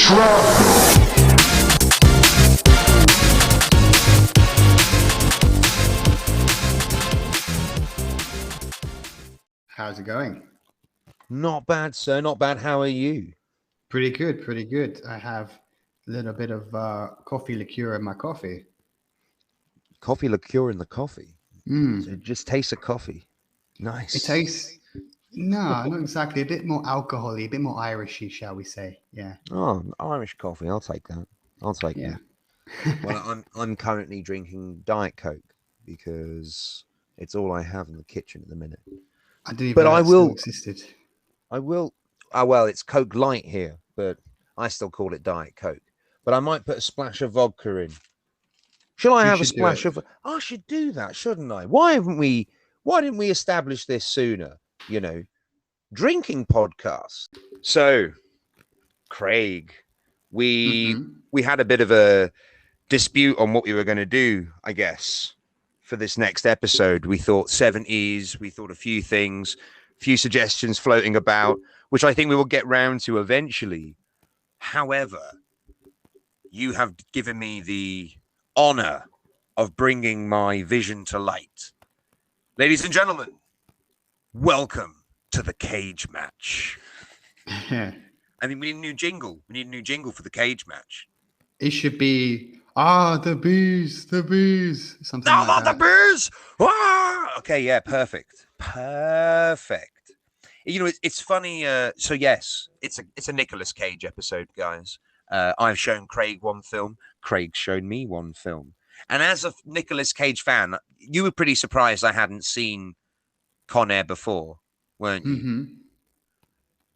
How's it going? Not bad, sir. Not bad. How are you? Pretty good, pretty good. I have a little bit of coffee liqueur in my coffee. Coffee liqueur in the coffee. Mm. So it just tastes of coffee. Nice. It tastes, no, not exactly. A bit more alcohol-y, a bit more Irishy, shall we say? Yeah. Oh, Irish coffee. I'll take that. I'll take Yeah. that. Well, I'm currently drinking Diet Coke because it's all I have in the kitchen at the minute. I didn't even But know I that still will. existed. I will. Oh well, it's Coke Light here, but I still call it Diet Coke. But I might put a splash of vodka in. Shall I You have a should do it. splash of? I should do that, shouldn't I? Why haven't we? Why didn't we establish this sooner? You know, drinking podcast. So, Craig, we had a bit of a dispute on what we were going to do, I guess, for this next episode. We thought 70s, we thought a few things, a few suggestions floating about, which I think we will get round to eventually. However, you have given me the honor of bringing my vision to light. Ladies and gentlemen, welcome to the cage match. I think we need a new jingle. We need a new jingle for the cage match. It should be, the bees, something No, like not that. the bees! Ah! Okay, yeah, perfect. Perfect. You know, it's funny. So yes, it's a Nicolas Cage episode, guys. I've shown Craig one film. Craig's shown me one film. And as a Nicolas Cage fan, you were pretty surprised I hadn't seen Con Air before, weren't you? Mm-hmm.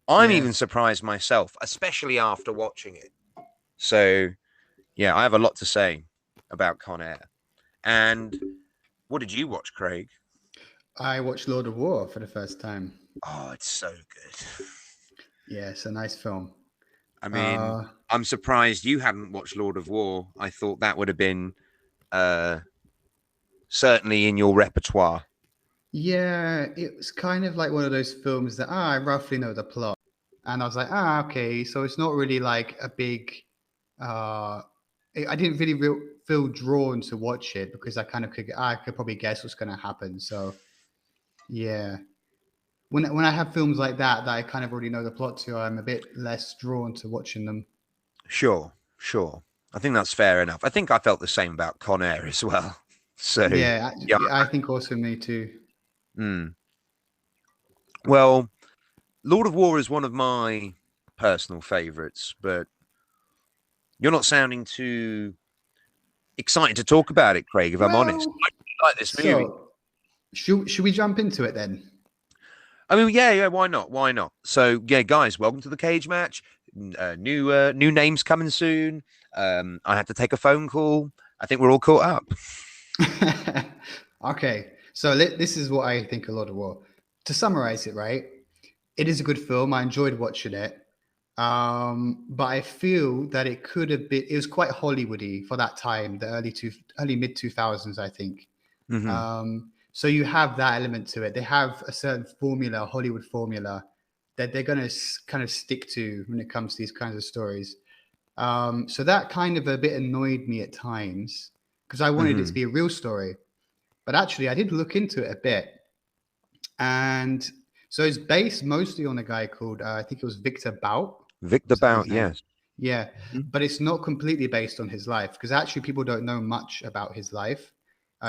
I'm Yes. even surprised myself, especially after watching it. So, yeah, I have a lot to say about Con Air. And what did you watch, Craig? I watched Lord of War for the first time. Oh, it's so good. Yeah, it's a nice film. I mean, I'm surprised you hadn't watched Lord of War. I thought that would have been certainly in your repertoire. Yeah, it was kind of like one of those films that I roughly know the plot. And I was like, okay, so it's not really like a big I didn't really feel drawn to watch it because I could probably guess what's going to happen. So yeah, when I have films like that I kind of already know the plot to, I'm a bit less drawn to watching them. Sure. I think that's fair enough. I think I felt the same about Con Air as well. So Yeah, I think also me too. Well, Lord of War is one of my personal favorites, but you're not sounding too excited to talk about it, Craig, if I'm honest. I really like this movie. Should we jump into it then? I mean, yeah, why not? So, yeah, guys, welcome to the cage match. New names coming soon. I have to take a phone call. I think we're all caught up. Okay, so this is what I think of Lord of War. To summarize it, right? It is a good film. I enjoyed watching it. But I feel that it could have been, it was quite Hollywoody for that time, the early mid 2000s, I think. So you have that element to it. They have a certain formula, Hollywood formula, that they're going to kind of stick to when it comes to these kinds of stories. So that kind of a bit annoyed me at times because I wanted it to be a real story. But actually, I did look into it a bit. And so it's based mostly on a guy called, I think it was Victor Bout. Victor Bout, yes. Yeah, but it's not completely based on his life because actually people don't know much about his life.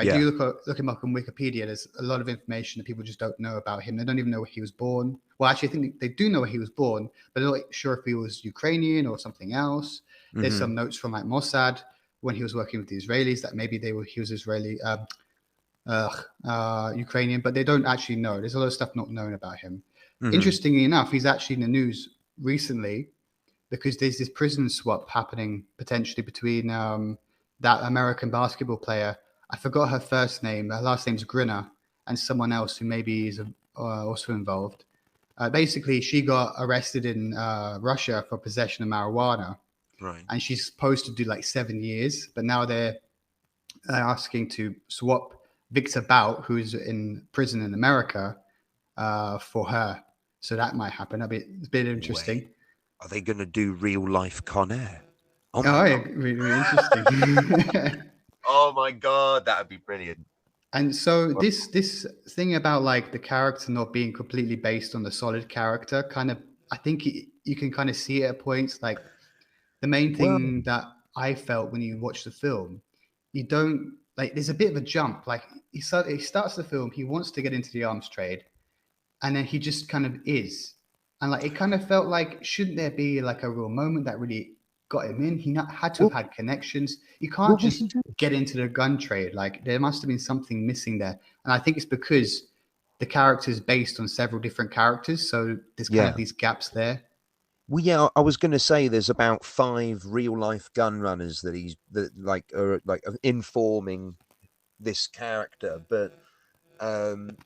You look him up on Wikipedia, there's a lot of information that people just don't know about him. They don't even know where he was born. Well, actually, I think they do know where he was born, but they're not sure if he was Ukrainian or something else. There's some notes from like Mossad when he was working with the Israelis that maybe he was Israeli, Ukrainian, but they don't actually know. There's a lot of stuff not known about him. Interestingly enough, he's actually in the news recently because there's this prison swap happening potentially between that American basketball player. I forgot her first name. Her last name's Grinner, and someone else who maybe is also involved. Basically, she got arrested in Russia for possession of marijuana. Right. And she's supposed to do like 7 years, but now they're asking to swap Victor Bout, who's in prison in America, for her. So that might happen. It's a bit interesting. are they going to do real life Con Air? Oh my Oh, yeah, god! really, really interesting. Oh my god, that would be brilliant. And so this thing about like the character not being completely based on the solid character, kind of, I think you can kind of see it at points. Like the main Well, thing that I felt when you watch the film, you don't like. There's a bit of a jump. Like he starts the film, he wants to get into the arms trade, and then he just kind of is, and like it kind of felt like, shouldn't there be like a real moment that really got him in? He not, had to have well, had connections. You well, can't this just is it. get into the gun trade. Like there must have been something missing there, and I think it's because the character is based on several different characters, so there's kind of Yeah. these gaps there. Well, yeah, I was going to say there's about 5 real life gun runners that he's that like are like informing this character, but um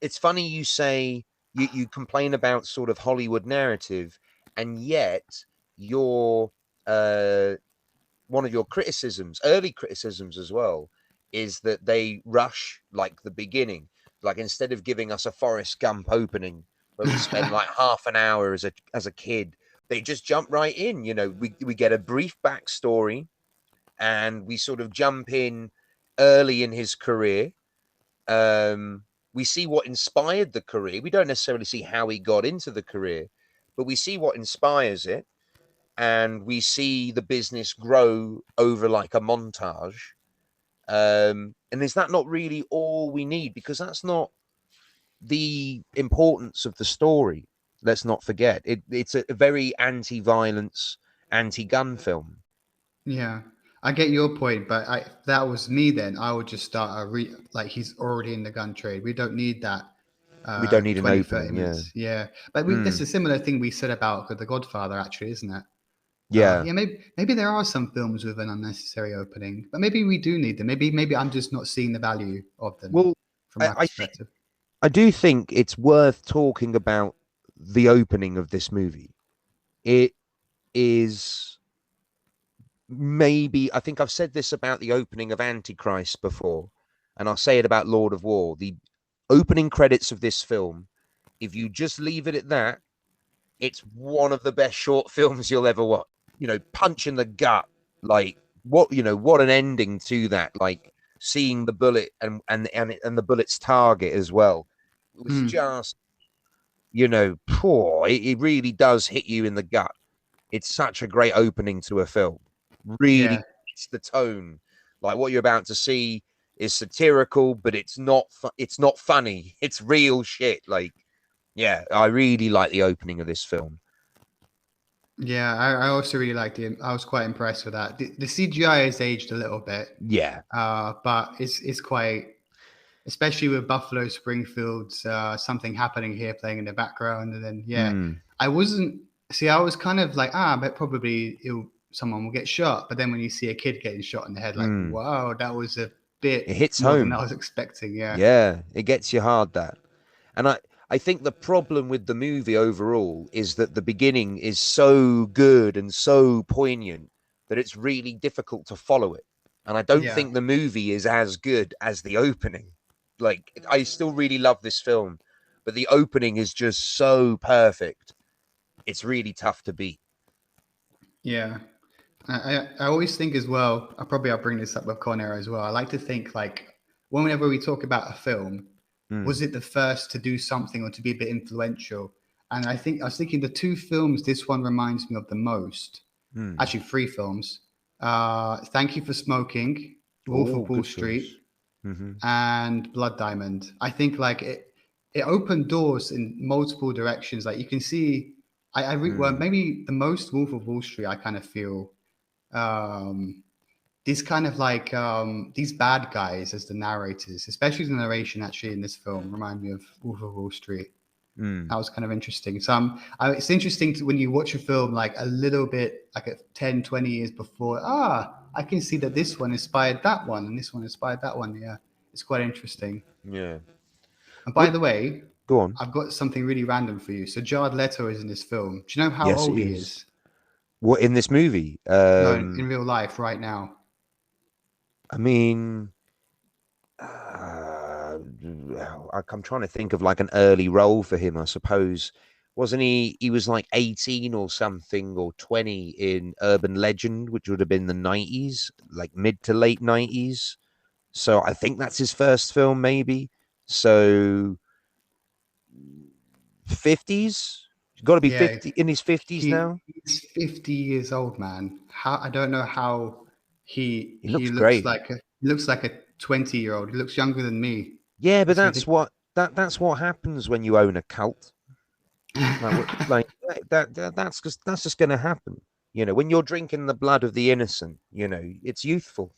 it's funny you say you complain about sort of Hollywood narrative, and yet your one of your criticisms, early criticisms as well, is that they rush like the beginning. Like instead of giving us a Forrest Gump opening where we spend like half an hour as a kid, they just jump right in. You know, we get a brief backstory and we sort of jump in early in his career. We see what inspired the career. We don't necessarily see how he got into the career, but we see what inspires it, and we see the business grow over like a montage. And is that not really all we need? Because that's not the importance of the story. Let's not forget it's a very anti-violence, anti-gun film. Yeah, I get your point, but if that was me, then I would just start like he's already in the gun trade. We don't need that We don't need an 20, 30 opening. Yeah. minutes. Yeah, but that's Mm, a similar thing we said about The Godfather, actually, isn't it? yeah. Yeah, maybe there are some films with an unnecessary opening, but maybe we do need them. Maybe I'm just not seeing the value of them Well, from my I think perspective. I do think it's worth talking about the opening of this movie. It is maybe, I think I've said this about the opening of Antichrist before, and I'll say it about Lord of War. The opening credits of this film, if you just leave it at that, it's one of the best short films you'll ever watch. You know, punch in the gut, like what what an ending to that. Like seeing the bullet and the bullet's target as well. It was Hmm. just poor. It really does hit you in the gut. It's such a great opening to a film. Really, Yeah, it's the tone. Like what you're about to see is satirical, but it's not. It's not funny. It's real shit. Like, yeah, I really like the opening of this film. yeah. I also really liked it. I was quite impressed with that. The CGI has aged a little bit, Yeah. but it's quite, especially with Buffalo Springfield's something happening here playing in the background. And then, yeah, Mm, I wasn't, see, I was kind of like, but probably someone will get shot. But then when you see a kid getting shot in the head, like, mm. wow, that was a It bit hits more than I home. was expecting. Yeah. Yeah, it gets you hard that. And I think the problem with the movie overall is that the beginning is so good and so poignant that it's really difficult to follow it. And I don't Yeah. think the movie is as good as the opening. Like I still really love this film, but the opening is just so perfect. It's really tough to beat. Yeah. I always think as well, I'll bring this up with Con Air as well. I like to think like whenever we talk about a film, Mm, was it the first to do something or to be a bit influential? And I was thinking the two films this one reminds me of the most, mm. actually three films. Thank You for Smoking, Wolf Oh, of Wall good choice. Street, Hmm. and Blood Diamond. I think like it opened doors in multiple directions. Like you can see, well Mm, maybe the most Wolf of Wall Street. I kind of feel um, these kind of like these bad guys as the narrators, especially the narration actually in this film, remind me of Wolf of Wall Street. mm, That was kind of interesting. So it's interesting when you watch a film like a little bit like 10, 20 years before, I can see that this one inspired that one and this one inspired that one. Yeah, it's quite interesting. yeah. And by Well, the way, go on. I've got something really random for you. So Jared Leto is in this film. Do you know how Yes, it old he is. is? What in this movie? No, in real life right now. I mean, I'm trying to think of like an early role for him. I suppose Wasn't he? He was like 18 or something, or 20 in Urban Legend, which would have been the 90s, like mid to late 90s. So I think that's his first film, maybe. So 50s. Got to be Yeah, 50 in his 50s now. he's 50 years old, man. How I don't know how He he looks great. looks like a 20-year-old. He looks younger than me. Yeah, but It's that's ridiculous. what that's what happens when you own a cult. That's just going to happen. You know, when you're drinking the blood of the innocent, you know, it's youthful.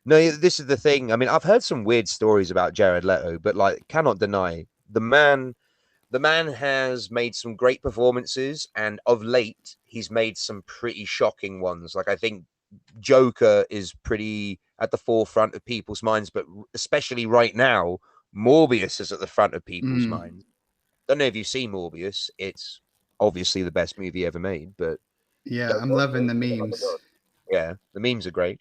No, this is the thing. I mean, I've heard some weird stories about Jared Leto, but like, cannot deny the man has made some great performances, and of late, he's made some pretty shocking ones. Like, I think Joker is pretty at the forefront of people's minds, but especially right now, Morbius is at the front of people's Mm, minds. Don't know if you've seen Morbius. It's obviously the best movie ever made, but yeah, go I'm watch loving it. the Oh my memes. God. Yeah, the memes are great.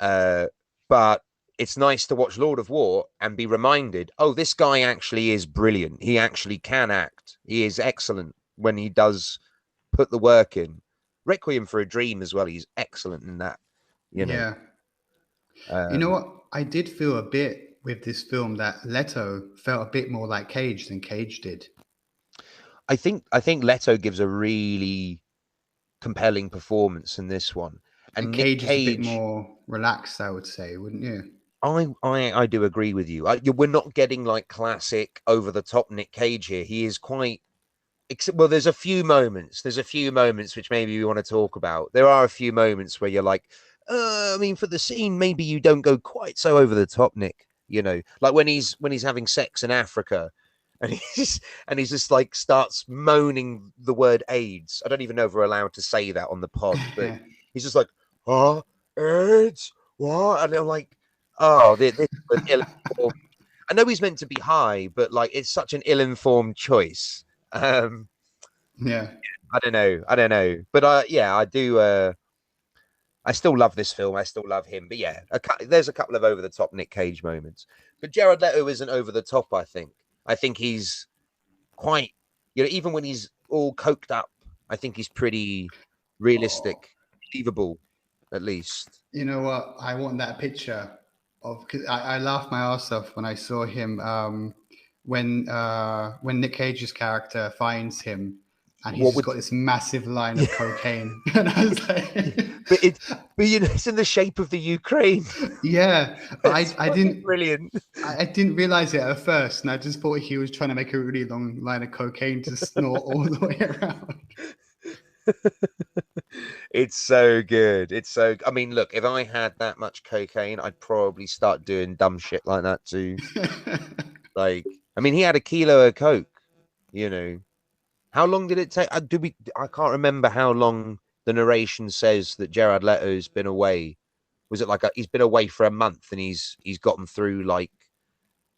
Uh, but it's nice to watch Lord of War and be reminded, oh, this guy actually is brilliant. He actually can act. He is excellent when he does put the work in. Requiem for a Dream as well. He's excellent in that. You know, Yeah. You know um, what? I did feel a bit with this film that Leto felt a bit more like Cage than Cage did. I think Leto gives a really compelling performance in this one, And and Nick Cage is a bit Cage. more relaxed, I would say, wouldn't you? I do agree with you. We're not getting like classic over the top Nick Cage here. He is quite. Well, there's a few moments. There's a few moments which maybe we want to talk about. There are a few moments where you're like, I mean, for the scene, maybe you don't go quite so over the top, Nick. You know, like when he's having sex in Africa, and he's just like starts moaning the word AIDS. I don't even know if we're allowed to say that on the pod, but he's just like, oh, AIDS, what? And I'm like, oh, this is an ill-informed. I know he's meant to be high, but like it's such an ill-informed choice. Um, Yeah. I don't know. I don't know. But yeah, I do. I still love this film. I still love him. But yeah, there's a couple of over the top Nick Cage moments. But Jared Leto isn't over the top. I think he's quite. You know, even when he's all coked up, I think he's pretty Oh, realistic, believable, at least. you know what? I want that picture of because I laughed my ass off when I saw him when Nick Cage's character finds him and he's What just would? got this massive line Yeah, of cocaine and I was like but but you know, it's in the shape of the Ukraine. yeah, but It's fucking brilliant. I didn't realize it at first, and I just thought he was trying to make a really long line of cocaine to snort all the way around. It's so good. It's so. I mean, look, if I had that much cocaine, I'd probably start doing dumb shit like that too. Like, I mean, he had a kilo of coke. You know, how long did it take? Do we? I can't remember how long the narration says that Jared Leto's been away. Was it like he's been away for a month and he's gotten through like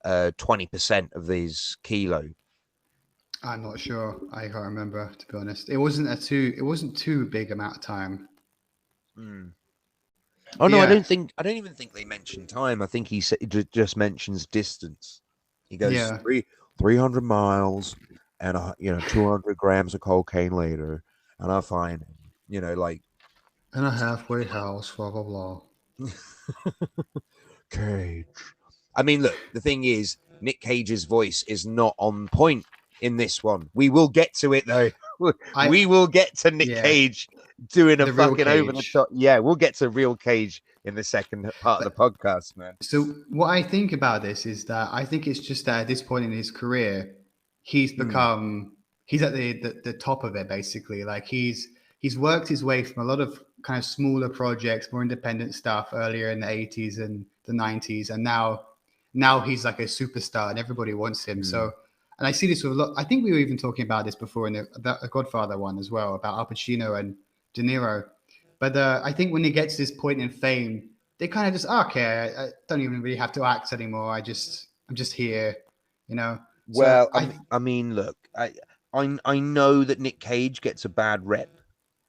20% of these kilo? I'm not sure. I can't remember to be honest. It wasn't too big amount of time. Hmm. Oh But no, yeah, I don't even think they mention time. I think he just mentions distance. He goes yeah. 300 miles and 200 grams of cocaine later, and I find him. You know, like In a halfway house, blah blah blah. Cage. I mean, look, the thing is, Nick Cage's voice is not on point in this one. We will get to it though. I We will get to Nick yeah, Cage doing a the real fucking over the Cage. top. Yeah, we'll get to real Cage in the second part of the But podcast, man. so what I think about this is that I think it's just that at this point in his career, he's Mm, become he's at the top of it basically. Like he's worked his way from a lot of kind of smaller projects, more independent stuff earlier in the 80s and the 90s, and now he's like a superstar and everybody wants him. mm. So and I see this with a lot. I think we were even talking about this before in the Godfather one as well about Al Pacino and De Niro. But I think when he gets to this point in fame, they kind of just okay, I don't even really have to act anymore. I'm just here, you know. So Well, I mean, look, I know that Nick Cage gets a bad rep.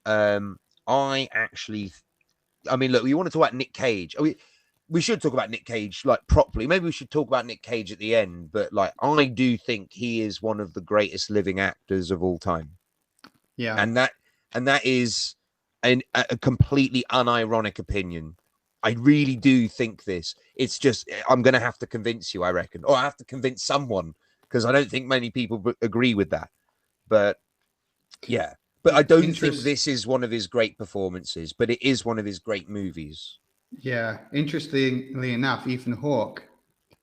Um, I actually, I mean, look, we want to talk about Nick Cage. we should talk about Nick Cage like properly. Maybe we should talk about Nick Cage at the end. But like, I do think he is one of the greatest living actors of all time. Yeah. And that is a completely unironic opinion. I really do think this. It's just I'm going to have to convince you, I reckon, or I have to convince someone because I don't think many people agree with that. But yeah, but I don't think this is one of his great performances, but it is one of his great movies. Yeah. Interestingly enough, Ethan Hawke,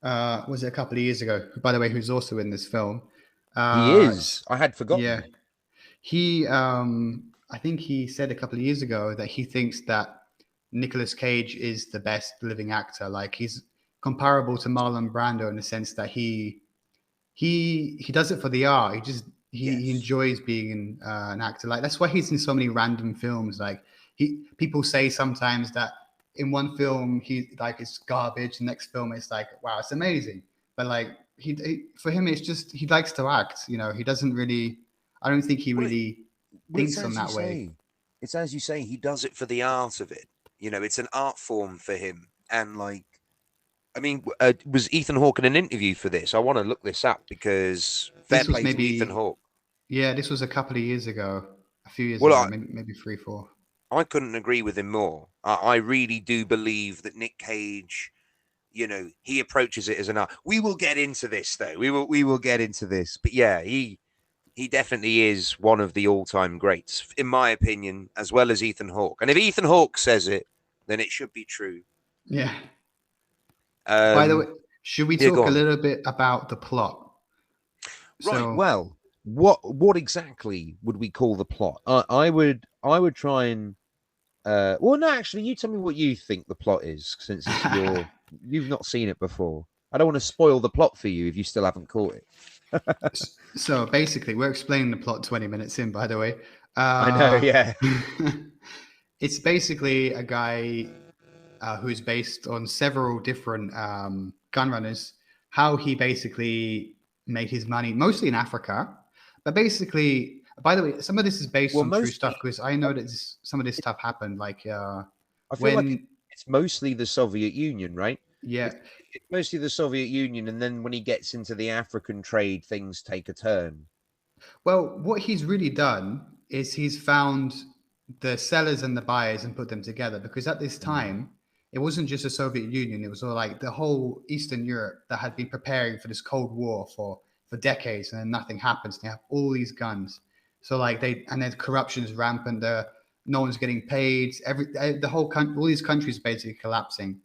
was it a couple of years ago, by the way, who's also in this film. He is. I had forgotten. Yeah. He, I think he said a couple of years ago that he thinks that Nicolas Cage is the best living actor. Like he's comparable to Marlon Brando in the sense that he does it for the art. He enjoys being an actor. Like that's why he's in so many random films. Like people say sometimes that in one film he like it's garbage, the next film it's like wow, it's amazing. But like for him it's just he likes to act. You know, he doesn't really. I don't think he really thinks on that way. It's as you say, he does it for the art of it. You know, it's an art form for him. And like, I mean, was Ethan Hawke in an interview for this? I want to look this up because fair play to Ethan Hawke. Yeah, this was a couple of years ago, a few years Well, ago, maybe 3, 4. I couldn't agree with him more. I really do believe that Nick Cage, you know, he approaches it as an art. We will get into this though. We will get into this. But yeah, he definitely is one of the all-time greats, in my opinion, as well as Ethan Hawke. And if Ethan Hawke says it, then it should be true. Yeah. By the way, should we talk a little bit about the plot? Right. So, well, what exactly would we call the plot? I would try and. Well, no, actually, you tell me what you think the plot is, since it's you've not seen it before. I don't want to spoil the plot for you if you still haven't caught it. So basically, we're explaining the plot 20 minutes in, by the way. I know, yeah. It's basically a guy who's based on several different gun runners, how he basically made his money, mostly in Africa. But basically, by the way, some of this is based on true stuff because I know that some of this stuff happened. Like, I feel like it's mostly the Soviet Union, right? Yeah. It's mostly the Soviet Union, and then when he gets into the African trade, things take a turn. Well, what he's really done is he's found the sellers and the buyers and put them together because at this time, it wasn't just the Soviet Union. It was all like the whole Eastern Europe that had been preparing for this Cold War for decades, and then nothing happens. They have all these guns. So like and then corruption is rampant. No one's getting paid. The whole country, all these countries basically collapsing.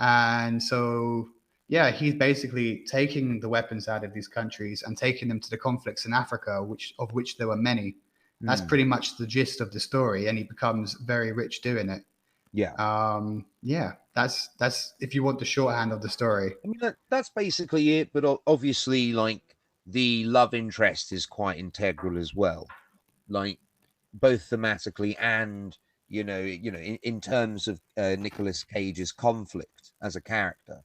And so, yeah, he's basically taking the weapons out of these countries and taking them to the conflicts in Africa, of which there were many. That's pretty much the gist of the story, and he becomes very rich doing it. Yeah. Yeah, that's if you want the shorthand of the story. I mean, that's basically it. But obviously, like the love interest is quite integral as well, like both thematically and in terms of Nicolas Cage's conflict as a character,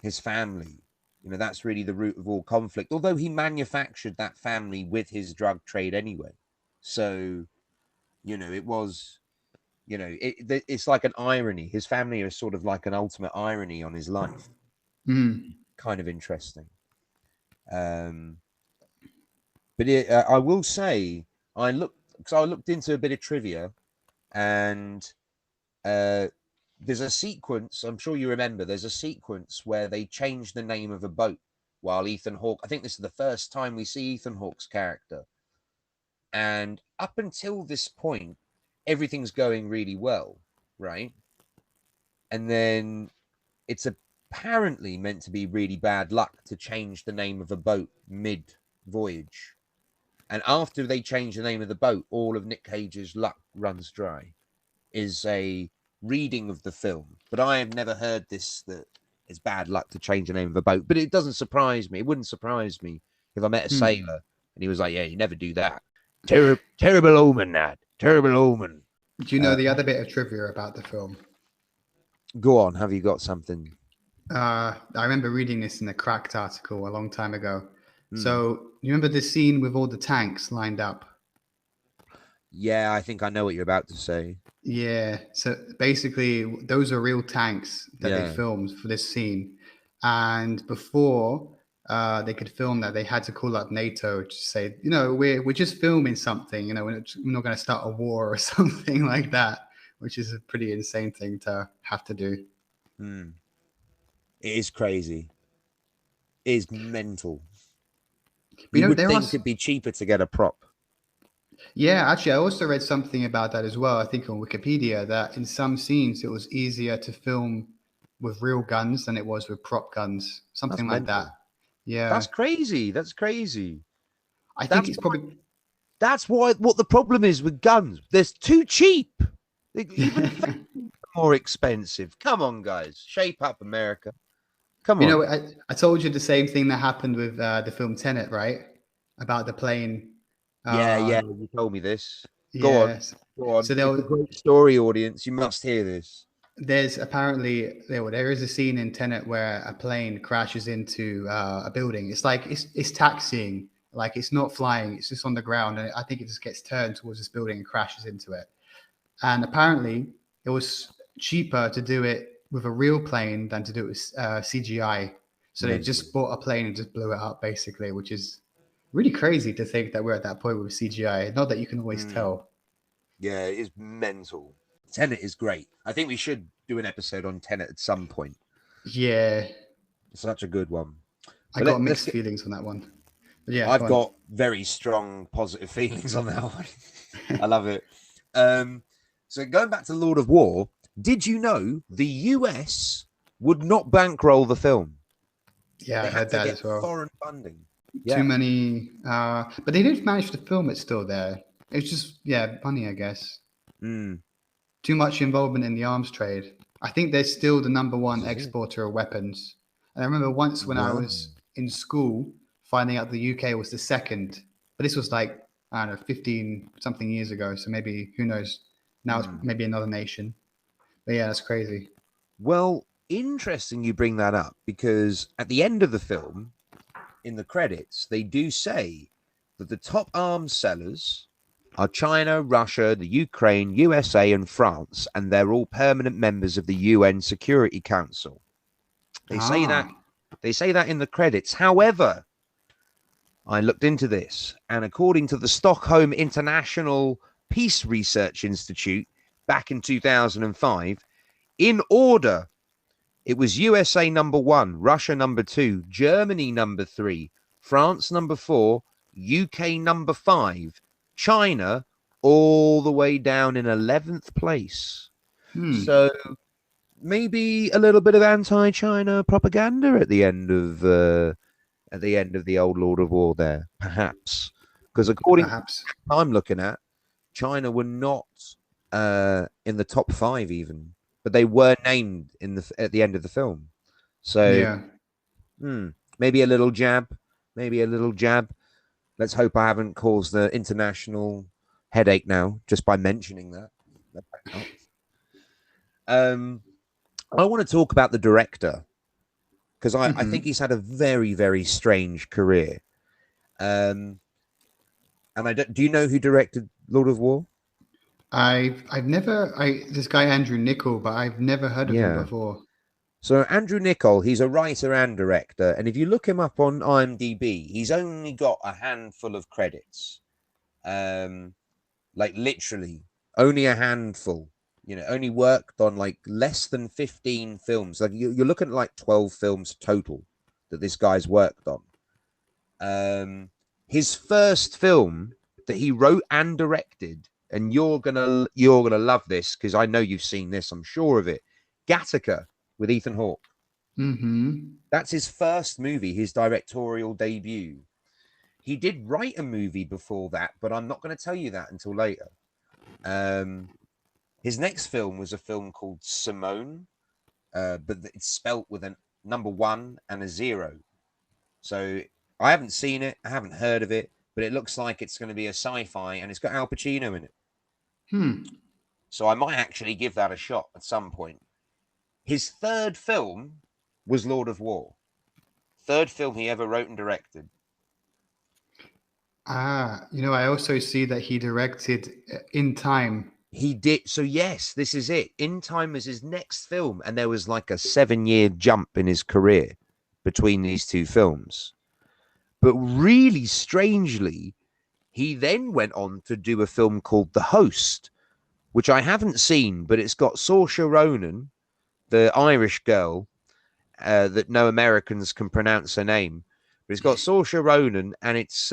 his family. You know, that's really the root of all conflict. Although he manufactured that family with his drug trade anyway, so it was. It's like an irony. His family is sort of like an ultimate irony on his life. Kind of interesting. But I will say, I looked into a bit of trivia, and there's a sequence. I'm sure you remember. There's a sequence where they changed the name of a boat while Ethan Hawke. I think this is the first time we see Ethan Hawke's character, and up until this point, everything's going really well, right? And then it's apparently meant to be really bad luck to change the name of a boat mid-voyage. And after they change the name of the boat, all of Nick Cage's luck runs dry, is a reading of the film. But I have never heard this, that it's bad luck to change the name of a boat. But it doesn't surprise me. It wouldn't surprise me if I met a sailor and he was like, yeah, you never do that. Terrible omen, Nat. Terrible omen. Do you know the other bit of trivia about the film? Go on. Have you got something? I remember reading this in a Cracked article a long time ago. So you remember the scene with all the tanks lined up? Yeah, I think I know what you're about to say. Yeah. So basically, those are real tanks that they Yeah. filmed for this scene. And before they could film that, they had to call up NATO to say, we're just filming something. We're not going to start a war or something like that, which is a pretty insane thing to have to do. Hmm. It is crazy. It is mental. But You would there are. think it'd be cheaper to get a prop. Yeah, actually, I also read something about that as well. I think on Wikipedia that in some scenes it was easier to film with real guns than it was with prop guns, That's something like that. mental. Yeah, That's crazy. That's crazy. I think That's it's probably. that's why what the problem is with guns. They're too cheap. Even more expensive. Come on, guys. Shape up, America. Come on. I told you the same thing that happened with the film Tenet, right? About the plane. Yeah, yeah. Um, You told me this. Go on. yes. Go on. So It's a great story, audience. You must hear this. there's apparently there is a scene in Tenet where a plane crashes into a building. It's like it's taxiing, like it's not flying, it's just on the ground, and I think it just gets turned towards this building and crashes into it. And apparently, it was cheaper to do it with a real plane than to do it with CGI. So they Mental. just bought a plane and just blew it up, basically, which is really crazy to think that we're at that point with CGI. Not that you can always Mm. tell. Yeah, it is mental. Tenet is great. I think we should do an episode on Tenet at some point. Yeah, It's such a good one. I But got let's mixed get. feelings on that one. But yeah, I've go on. got very strong positive feelings on that one. I love it. So going back to Lord of War, did you know the US would not bankroll the film? Yeah, I They had heard to that get as well. foreign funding. Too Yeah. many, but they did manage to film it still there. It's just, yeah, money, I guess. Mm, Too much involvement in the arms trade. I think they're still the number this one is it. exporter of weapons. And I remember once when I Wow. was in school, finding out the UK was the second, but this was like, I don't know, 15 something years ago. So maybe, who knows? Now it's Mm. maybe another nation. But yeah, that's crazy. Well, interesting you bring that up because at the end of the film, in the credits, they do say that the top arms sellers are China, Russia, the Ukraine, USA, and France, and they're all permanent members of the UN Security Council. They say that Ah, they say that in the credits. However, I looked into this, and according to the Stockholm International Peace Research Institute back in 2005, in order, it was USA number 1, Russia number 2, Germany number 3, France number 4, UK number 5, China all the way down in 11th place. hmm. So maybe a little bit of anti-China propaganda at the end of the old Lord of War there, perhaps. Because according to Perhaps. what I'm looking at, China were not in the top 5 even, but they were named at the end of the film. So Yeah. maybe a little jab, maybe a little jab. Let's hope I haven't caused the international headache now just by mentioning that. Um, I want to talk about the director because I think Hmm. he's had a very, very strange career. Um, and I don't, do you know who directed Lord of War? I've never this guy Andrew Nichol, but I've never heard of him Yeah. before. So Andrew Nichol, he's a writer and director, and if you look him up on IMDb, he's only got a handful of credits. Like literally only a handful. You know, only worked on like less than 15 films. Like you're looking at like 12 films total that this guy's worked on. His first film that he wrote and directed, and you're gonna love this because I know you've seen this. I'm sure of it. Gattaca with Ethan Hawke. Hmm. That's his first movie, his directorial debut. He did write a movie before that, but I'm not going to tell you that until later. Um, his next film was a film called Simone, but it's spelt with a number 1 and a 0. So I haven't seen it, I haven't heard of it, but it looks like it's going to be a sci-fi, and it's got Al Pacino in it. Hmm. So I might actually give that a shot at some point. His third film was Lord of War. Third film he ever wrote and directed. I also see that he directed In Time. He did. So yes, this is it. In Time was his next film, and there was like a 7-year jump in his career between these two films. But really strangely, he then went on to do a film called The Host, which I haven't seen, but it's got Saoirse Ronan, the Irish girl that no Americans can pronounce her name. But it's got Saoirse Ronan, and it's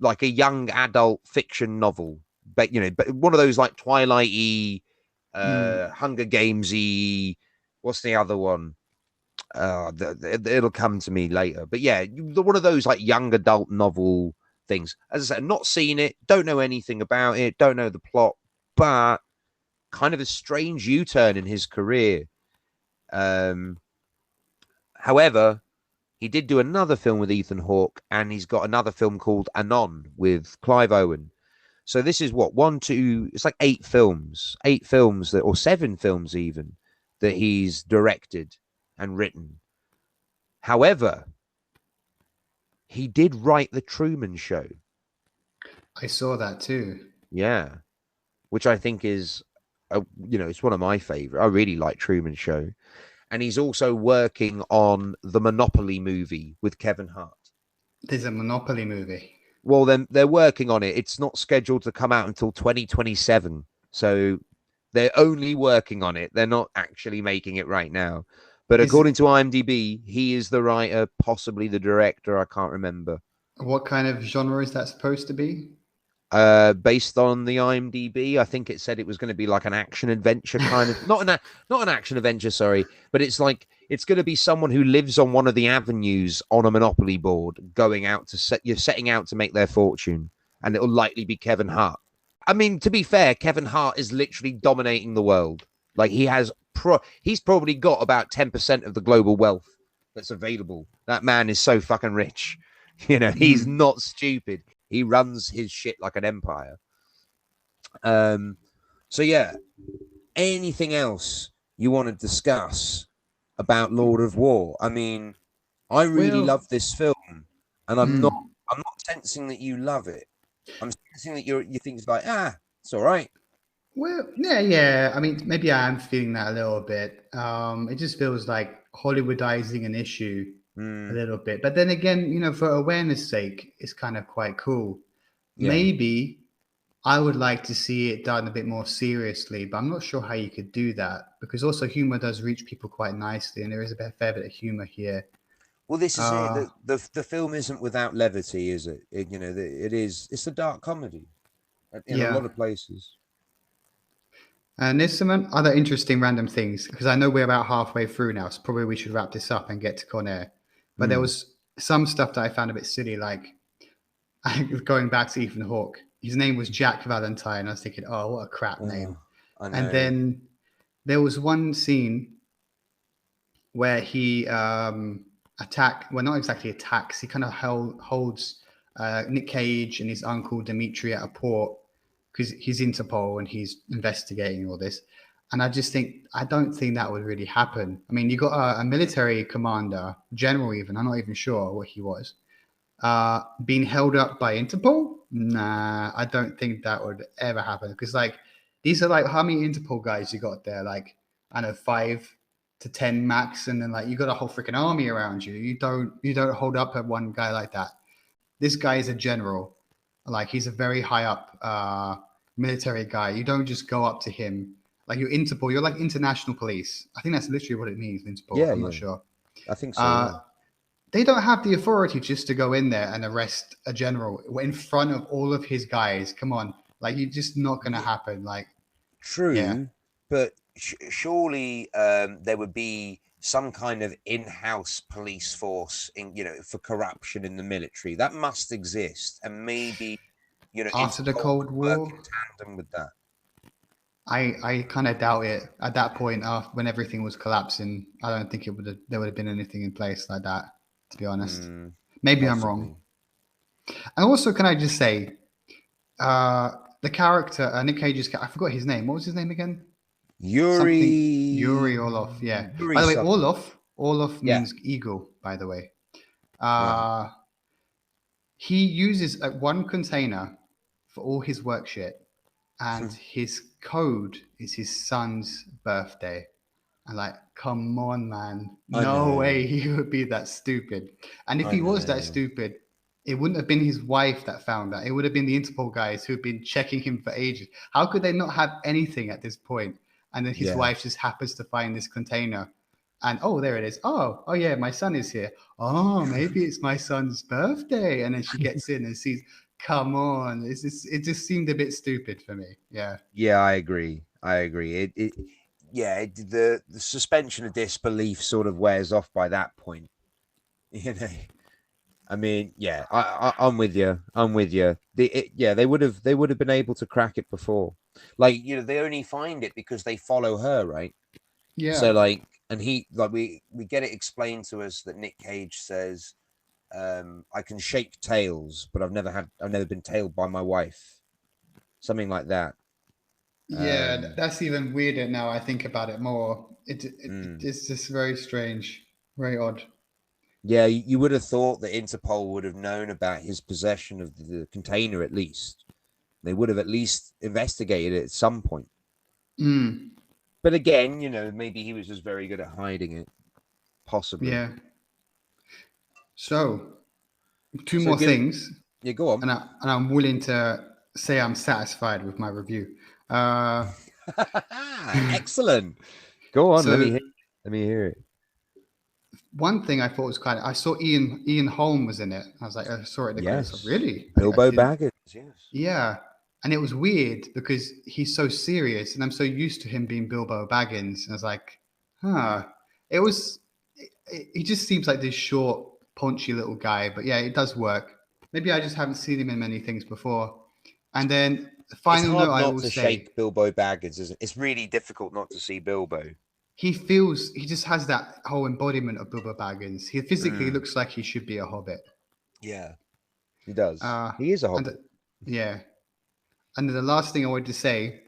like a young adult fiction novel, but but one of those like Twilight-y, Hunger Games-y. What's the other one? It'll come to me later. But yeah, one of those like young adult novel things. As I said, not seen it, don't know anything about it, don't know the plot, but kind of a strange U-turn in his career. However, he did do another film with Ethan Hawke, and he's got another film called Anon with Clive Owen. So this is what, one, two, it's like 8 films that, or 7 films even, that he's directed and written. However, he did write The Truman Show. I saw that too. Yeah. Which I think is, it's one of my favorite. I really like Truman Show. And he's also working on the Monopoly movie with Kevin Hart. There's a Monopoly movie. Well, then they're working on it. It's not scheduled to come out until 2027. So they're only working on it. They're not actually making it right now. But according to IMDb, he is the writer, possibly the director. I can't remember. What kind of genre is that supposed to be? Based on the IMDb, I think it said it was going to be like an action adventure kind of not an action adventure, sorry, but it's like it's going to be someone who lives on one of the avenues on a Monopoly board, going out to setting out to make their fortune, and it'll likely be Kevin Hart. I mean, to be fair, Kevin Hart is literally dominating the world. Like he's probably got about 10% of the global wealth that's available. That man is so fucking rich. He's not stupid. He runs his shit like an empire. So yeah, anything else you want to discuss about Lord of War? I mean, I really love this film, and I'm not sensing that you love it. I'm sensing that you think it's like, it's all right. Well, yeah. I mean, maybe I am feeling that a little bit. It just feels like Hollywoodizing an issue a little bit. But then again, for awareness sake, it's kind of quite cool. Yeah. Maybe I would like to see it done a bit more seriously, but I'm not sure how you could do that, because also humor does reach people quite nicely, and there is a fair bit of humor here. Well, this is it. The film isn't without levity, is it? It's a dark comedy in a lot of places. And there's some other interesting random things, because I know we're about halfway through now, so probably we should wrap this up and get to Con Air. But there was some stuff that I found a bit silly, like going back to Ethan Hawke. His name was Jack Valentine. I was thinking, oh, what a crap name. And then there was one scene where he not exactly attacks, he kind of holds Nick Cage and his uncle Dimitri at a port, because he's Interpol and he's investigating all this. And I don't think that would really happen. I mean, you got a military commander, general even, I'm not even sure what he was, being held up by Interpol. Nah, I don't think that would ever happen, because these are like, how many Interpol guys you got there? Like, I know, 5 to 10 max, and then you got a whole freaking army around you. You don't hold up at one guy like that. This guy is a general. Like, he's a very high up military guy. You don't just go up to him. Like, you're Interpol, you're like international police. I think that's literally what it means, Interpol. Yeah, I'm not sure. I think so. They don't have the authority just to go in there and arrest a general in front of all of his guys. Come on. Like, you're just not going to happen. Like, true, but surely there would be some kind of in-house police force for corruption in the military. That must exist, and maybe after the Cold War, in tandem with that. I kind of doubt it at that point. When everything was collapsing, I don't think there would have been anything in place like that, to be honest. Maybe I'm wrong. And also, can I just say, the character, Nick Cage's I forgot his name. What was his name again? Yuri Orlov. Yeah. Yuri, by the way, Orlov means eagle, by the way. he uses one container for all his work shit, and his code is his son's birthday. And like, come on, man. I No know. way he would be that stupid. And if I he was that know. stupid, it wouldn't have been his wife that found that. It would have been the Interpol guys who've been checking him for ages. How could they not have anything at this point? And then his Yeah. wife just happens to find this container. And oh, there it is. Oh yeah, my son is here. Oh, maybe it's my son's birthday. And then she gets in and sees, come on. It just seemed a bit stupid for me. Yeah. Yeah, I agree. I agree. The suspension of disbelief sort of wears off by that point. You know, I mean, yeah, I'm with you. I'm with you. They would have been able to crack it before. Like, you know, they only find it because they follow her, right? Yeah. So like, and we get it explained to us that Nick Cage says, I can shake tails, but I've never been tailed by my wife. Something like that. Yeah, that's even weirder now I think about it more. Mm. It's just very strange, very odd. Yeah, you would have thought that Interpol would have known about his possession of the container at least. They would have at least investigated it at some point. Mm, But again, you know, maybe he was just very good at hiding it. Possibly. yeah. So, two So more give it. things, Yeah, go on. and I'm willing to say I'm satisfied with my review. Excellent. Go on. So Let me hear it. one thing I thought was I saw Ian Holm was in it. I was like, I saw it in the credits. Yes. Really? I Bilbo didn't. Baggins. Yes. Yeah. And it was weird because he's so serious and I'm so used to him being Bilbo Baggins. And I was like, huh. It was, he just seems like this short, paunchy little guy. But yeah, it does work. Maybe I just haven't seen him in many things before. And then the It's final hard note I not will to say, shake Bilbo Baggins, isn't it? It's really difficult not to see Bilbo. he just has that whole embodiment of Bilbo Baggins. He physically looks like he should be a hobbit. Yeah, he does. Uh, He is a and hobbit. yeah. And then the last thing I wanted to say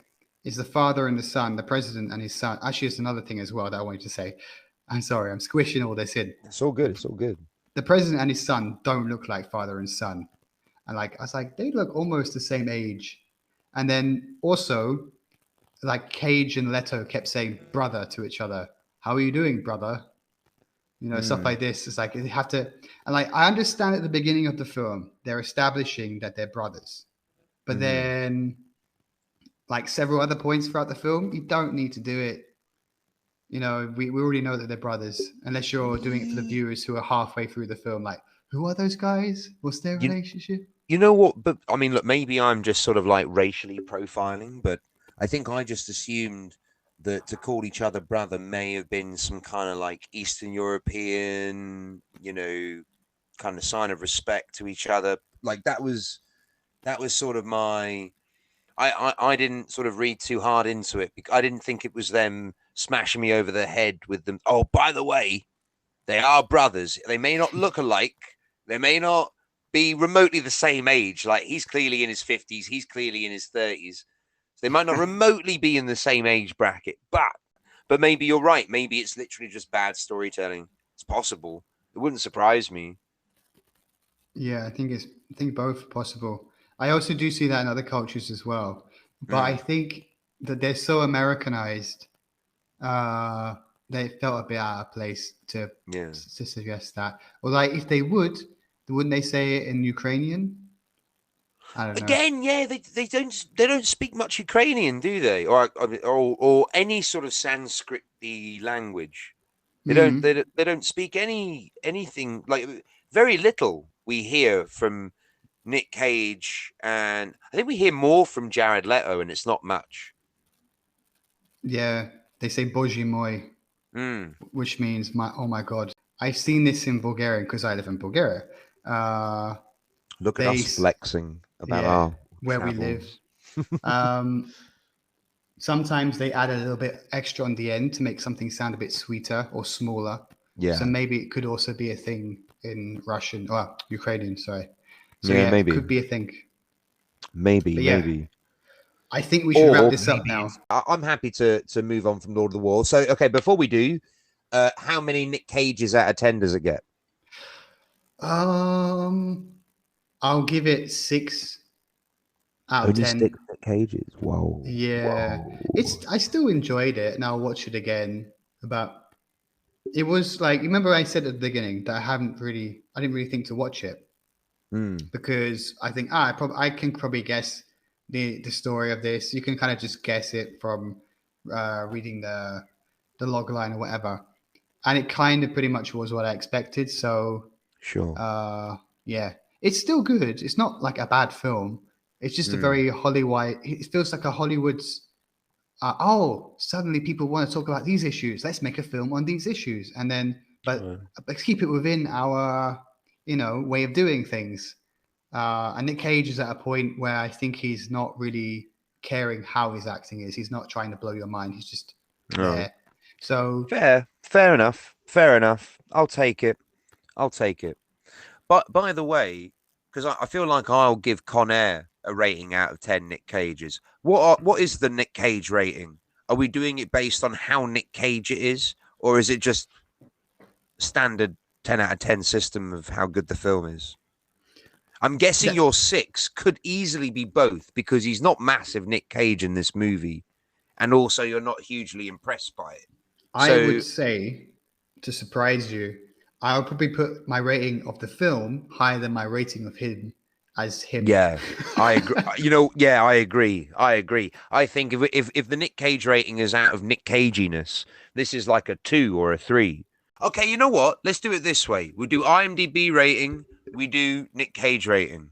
is the father and the son, the president and his son. Actually, it's another thing as well that I wanted to say. I'm sorry, I'm squishing all this in. It's all good. It's all good. The president and his son don't look like father and son. And like, I was like, they look almost the same age. And then also, like Cage and Leto kept saying brother to each other. How are you doing, brother? You know, stuff like this. It's like they have to, and like I understand at the beginning of the film, they're establishing that they're brothers. But then like several other points throughout the film, you don't need to do it. You know, we already know that they're brothers, unless you're doing it for the viewers who are halfway through the film. Like, who are those guys? What's their You relationship? you know what? But I mean, look, maybe I'm just sort of like racially profiling, but I think I just assumed that to call each other brother may have been some kind of like Eastern European, you know, kind of sign of respect to each other. Like that was sort of my. I didn't sort of read too hard into it. I didn't think it was them smashing me over the head with them. Oh, by the way, they are brothers. They may not look alike. They may not be remotely the same age. Like he's clearly in his 50s. He's clearly in his 30s. So they might not remotely be in the same age bracket. But maybe you're right. Maybe it's literally just bad storytelling. It's possible. It wouldn't surprise me. Yeah, I think both possible. I also do see that in other cultures as well. But I think that they're so Americanized, they felt a bit out of place Yeah. to suggest that. Or like if they would, wouldn't they say it in Ukrainian? I don't know. Again, yeah, they don't speak much Ukrainian, do they? Or any sort of Sanskrit language. They don't speak anything like very little we hear from Nick Cage, and I think we hear more from Jared Leto, and it's not much. Yeah, they say Boži moj, which means oh my God. I've seen this in Bulgarian because I live in Bulgaria. Look at us flexing about our where travels. we live. Sometimes they add a little bit extra on the end to make something sound a bit sweeter or smaller. Yeah. So maybe it could also be a thing in Russian or Ukrainian, sorry. So yeah, maybe. it could be a thing. Maybe. I think we should wrap this up now. I'm happy to move on from Lord of the War. So, okay, before we do, how many Nick Cages out of 10 does it get? I I'll give it 6 out of Only 10. 6 Nick Cages. Whoa. Yeah, Whoa. I still enjoyed it, and I'll watch it again. But it was like, you remember I said at the beginning that I didn't really think to watch it Mm, because I think I can probably guess the story of this. You can kind of just guess it from reading the log line or whatever, and it kind of pretty much was what I expected. So sure. yeah, it's still good. It's not like a bad film. It's just a Mm, very Hollywood. It feels like a Hollywood's. Suddenly people want to talk about these issues. Let's make a film on these issues, and then but uh, let's keep it within our way of doing things. And Nick Cage is at a point where I think he's not really caring how his acting is. He's not trying to blow your mind. He's just oh. there. So Fair enough. Fair enough. I'll take it. I'll take it. But by the way, because I feel like I'll give Con Air a rating out of 10 Nick Cages. What is the Nick Cage rating? Are we doing it based on how Nick Cage it is, or is it just standard 10 out of 10 system of how good the film is? I'm guessing that your 6 could easily be both because he's not massive Nick Cage in this movie, and also you're not hugely impressed by it. I So would say, to surprise you, I'll probably put my rating of the film higher than my rating of him as him. yeah, I agree. Yeah, I agree. I agree. I think if the Nick Cage rating is out of Nick Caginess, this is like a 2 or a 3. Okay, you know what? Let's do it this way. We do IMDb rating. We do Nick Cage rating.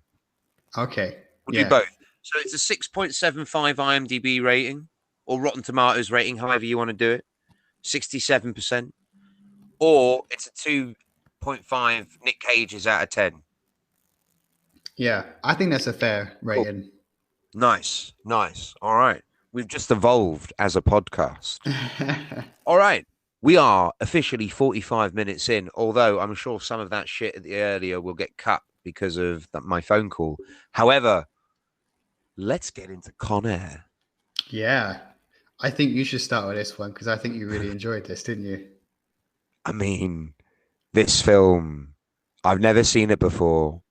Okay. We'll do Yeah. both. So it's a 6.75 IMDb rating or Rotten Tomatoes rating, however you want to do it. 67%. Or it's a 2.5 Nick Cages out of 10. Yeah. I think that's a fair Cool. rating. Nice. Nice. All right. We've just evolved as a podcast. All right. We are officially 45 minutes in, although I'm sure some of that shit at the earlier will get cut because of my phone call. However, let's get into Con Air. Yeah. I think you should start with this one because I think you really enjoyed this, didn't you? I mean, this film, I've never seen it before.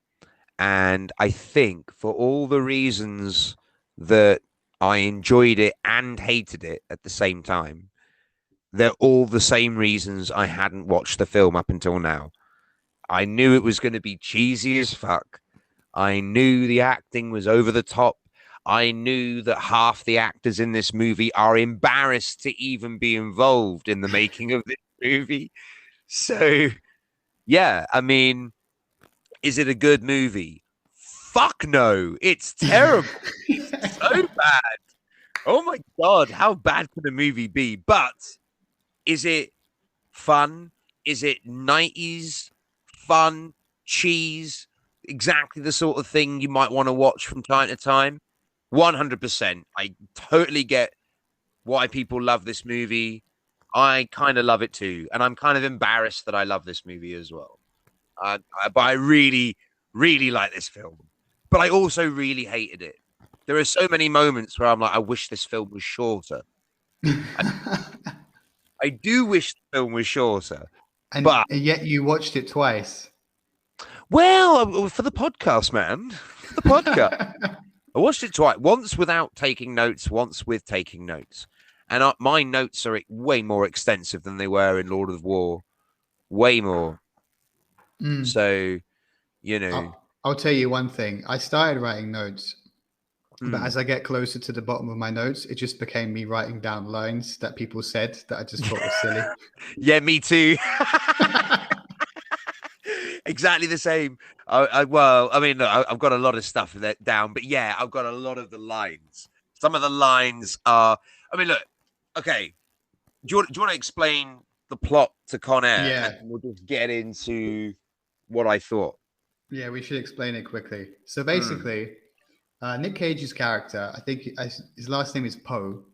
And I think for all the reasons that I enjoyed it and hated it at the same time, they're all the same reasons I hadn't watched the film up until now. I knew it was going to be cheesy as fuck. I knew the acting was over the top. I knew that half the actors in this movie are embarrassed to even be involved in the making of this movie. So, yeah, I mean, is it a good movie? Fuck no. It's terrible. It's so bad. Oh my God. How bad can a movie be? But is it fun? Is it 90s fun, cheese? Exactly the sort of thing you might want to watch from time to time? 100%. I totally get why people love this movie. I kind of love it too. And I'm kind of embarrassed that I love this movie as well. But I really, really like this film. But I also really hated it. There are so many moments where I'm like, I wish this film was shorter. I do wish the film was shorter. and But, yet you watched it twice. well, for the podcast, man, for the podcast, I watched it twice. Once without taking notes, once with taking notes. And my notes are way more extensive than they were in Lord of War. Way more. Mm. So, you know. I'll tell you one thing. I started writing notes, but Mm. as I get closer to the bottom of my notes, it just became me writing down lines that people said that I just thought was silly. Yeah, me too. Exactly the same. Well, I mean, look, I've got a lot of stuff down, but yeah, I've got a lot of the lines. Some of the lines are. I mean, look. Okay, do you want to explain the plot to Con Air, and Yeah. we'll just get into what I thought. Yeah, we should explain it quickly. So Mm. basically, Nick Cage's character, I think his last name is Poe.